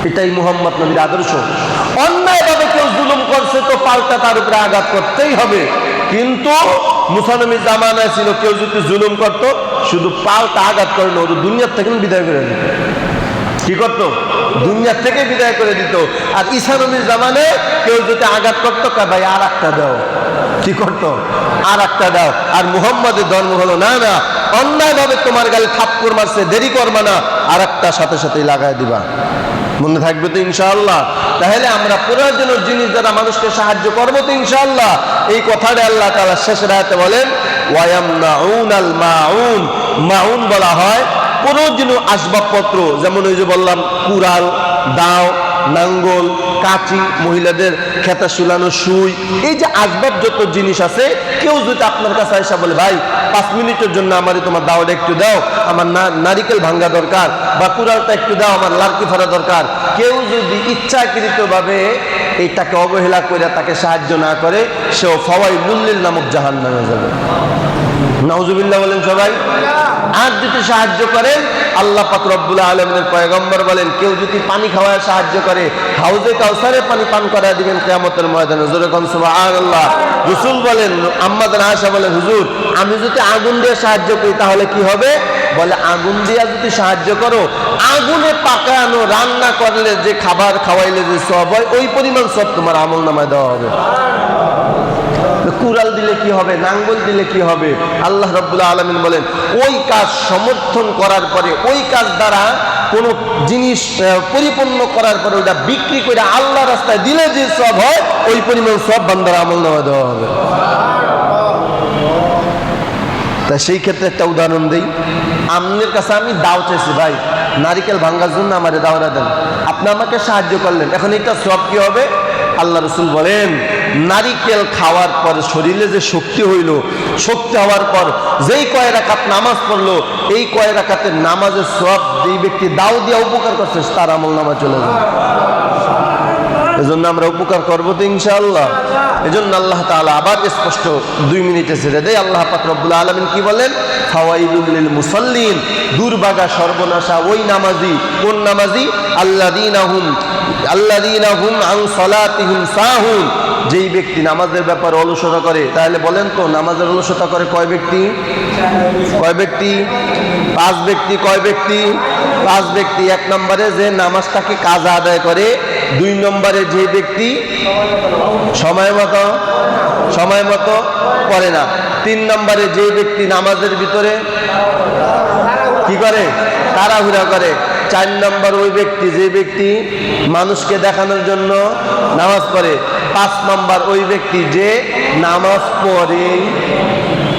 এটাই মুহাম্মদ নবীর আদর্শ। অন্যায় ভাবে কেউ জুলুম করছে তো পাল্টা তার উপরে আঘাত করতেই হবে। কিন্তু মুসা নবীর জামানায় ছিল কেউ যদি জুলুম করতো শুধু পাল্টা আঘাত করে না, ওর দুনিয়ার থেকে বিদায় করে দিত। কি করতো? দুনিয়ার থেকে বিদায় করে দিত। আর ঈসা নবীর জামানায় কেউ যদি আঘাত করতো, ভাই আর একটা দাও। কি করতো? আর একটা দাও। আর মুহাম্মদের ধর্ম হলো না, না, অন্যায় ভাবে তোমার গালে থাপ্পড় মারছে, দেরি করবা না, আর একটা সাথে সাথেই লাগাই দিবা। মনে থাকবে তো ইনশাআল্লাহ? তাহলে আমরা প্রয়োজনীয় জিনিস দ্বারা মানুষকে সাহায্য করবো তো ইনশাআল্লাহ। এই কথাটা আল্লাহ তাআলা শেষের আয়াতে বলেন, ওয়ায়ামনাউনাল মাউন। মাউন বলা হয় প্রয়োজনীয় আসবাবপত্র, যেমন ওই যে বললাম কুড়াল, দাও, নাঙ্গল, কাঁচি, মহিলাদের খেতা শুলানো সুই, এই যে আসবাব যত জিনিস আছে, কেউ যদি আপনার কাছে এসে বলে, ভাই 5 মিনিটের জন্য আমারে তোমার দাওয়াটা একটু দাও, আমার নারিকেল ভাঙ্গা দরকার, বা কুড়ালটা একটু দাও, আমার লার্কি ফাড়া দরকার, কেউ যদি ইচ্ছাকৃতভাবে এইটাকে অবহেলা করে তাকে সাহায্য না করে, সেও ফাওয়াইলুল লিল নামক জাহান্নামে যাবে। নাউজুবিল্লাহ বলেন সবাই। আর যদি সাহায্য করেন, আল্লাহ পাক রব্বুল আলামিনের পয়গম্বর বলেন, কেউ যদি পানি খাওয়ায় সাহায্য করে, হাউজে কাউসারে পানি পান করায় দিবেন কিয়ামতের ময়দানে। জোরে কোন সুবহানাল্লাহ। রাসূল বলেন, আম্মা জান আয়েশা বলেন, হুজুর আমি যদি আগুন দিয়ে সাহায্য করি তাহলে কি হবে? বলে, আগুন দিয়ে যদি সাহায্য করো, আগুনে পাকানো রান্না করলে যে খাবার খাওয়াইলে যে সওয়াব হয়, ওই পরিমাণ সওয়াব তোমার আমলনামায় দেওয়া হবে। কুড়াল দিলে কি হবে? নাঙ্গল দিলে কি হবে? আল্লাহ রাব্বুল আলামিন বলেন, ওই কাজ সমর্থন করার পরে, ওই কাজ দ্বারা কোনো জিনিস পরিপূর্ণ করার পরে ওটা বিক্রি করে আল্লাহ রাস্তায় দিলে যে সওয়াব হয়, ওই পরিমাণ সওয়াব বান্দার আমলনামায় দেওয়া হবে। তা সেই ক্ষেত্রে একটা উদাহরণ দিই। আপনার কাছে আমি দাও চাইছি, ভাই নারিকেল ভাঙ্গার জন্য আমারে দাওরা দেন, আপনি আমাকে সাহায্য করলেন, এখন এটা সওয়াব কি হবে? আল্লাহ রাসূল বলেন, নারিকেল খাওয়ার পর শরীরে যে শক্তি হইল, শক্তি হওয়ার পর যেই কয় রাকাত নামাজ পড়লো, এই কয় রাকাতের নামাজের সওয়াব যেই ব্যক্তি দাও দিয়া উপকার করছে তার আমলনামায় চলে যাবে। এজন্য আমরা উপকার করবো তো ইনশাআল্লাহ। এজন্য আল্লাহ তাআলা আবার স্পষ্ট 2 মিনিটে ছেড়ে দেয়। আল্লাহ পাক রব্বুল আলামিন কি বলেন? ফাওয়াইলুল লিল মুসাল্লিন। দুর্ভাগা সর্বনাশা ওই নামাজি। কোন নামাজি? আল্লাযীনা হুম আন সালাতিহিম সাহুন। যেই ব্যক্তি নামাজের ব্যাপারে অলসতা করে। তাহলে বলেন তো, নামাজের অলসতা করে কয় ব্যক্তি? কয় ব্যক্তি? 5 ব্যক্তি। কয় ব্যক্তি? 5 ব্যক্তি। 1 নম্বরে যে নামাজটাকে কাজা আদায় করে, 2 নম্বরে যে ব্যক্তি সময় মতো করে না, 3 নম্বরে যে ব্যক্তি নামাজের ভিতরে কি করে? তাড়াহুড়া করে, 4 নম্বর ওই ব্যক্তি যে ব্যক্তি মানুষকে দেখানোর জন্য নামাজ পড়ে। 5 নম্বর ওই ব্যক্তি যে নামাজ পড়ে।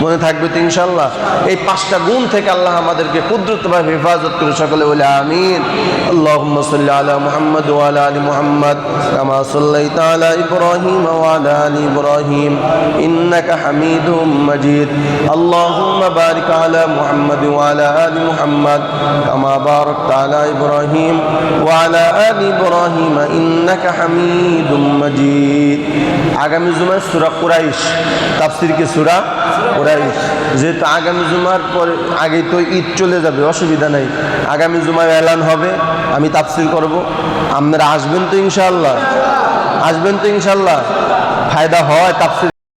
মনে থাকবে তো ইনশাআল্লাহ? এই 5টা গুণ থেকে আল্লাহ আমাদেরকে কুদরতভাবে হেফাজত করে, সকলে বলে আমিন। আল্লাহুম্মা সাল্লি আলা মুহাম্মদ ওয়া আলা আলি মুহাম্মদ কামা সাল্লাইতা আলা ইব্রাহিম ওয়া আলা আলি ইব্রাহিম ইন্নাকা হামিদুম মাজিদ। আল্লাহুম্মা বারিক আলা মুহাম্মদ ওয়া আলা আলি মুহাম্মদ কামা বারাকতা আলা ইব্রাহিম ওয়া আলা আলি ইব্রাহিম ইন্নাকা হামিদুম মাজিদ। আগামী জুমায় সূরা কুরাইশ, তাফসীর কি সূরা কুরাইশ। যেহেতু আগামী জুমার পরে আগেই তো ঈদ চলে যাবে, অসুবিধা নাই। আগামী জুমায় এলান হবে, আমি তাফসীর করব। আপনারা আসবেন তো ইনশাআল্লাহ? আসবেন তো ইনশাআল্লাহ? ফায়দা হয় তাফসীর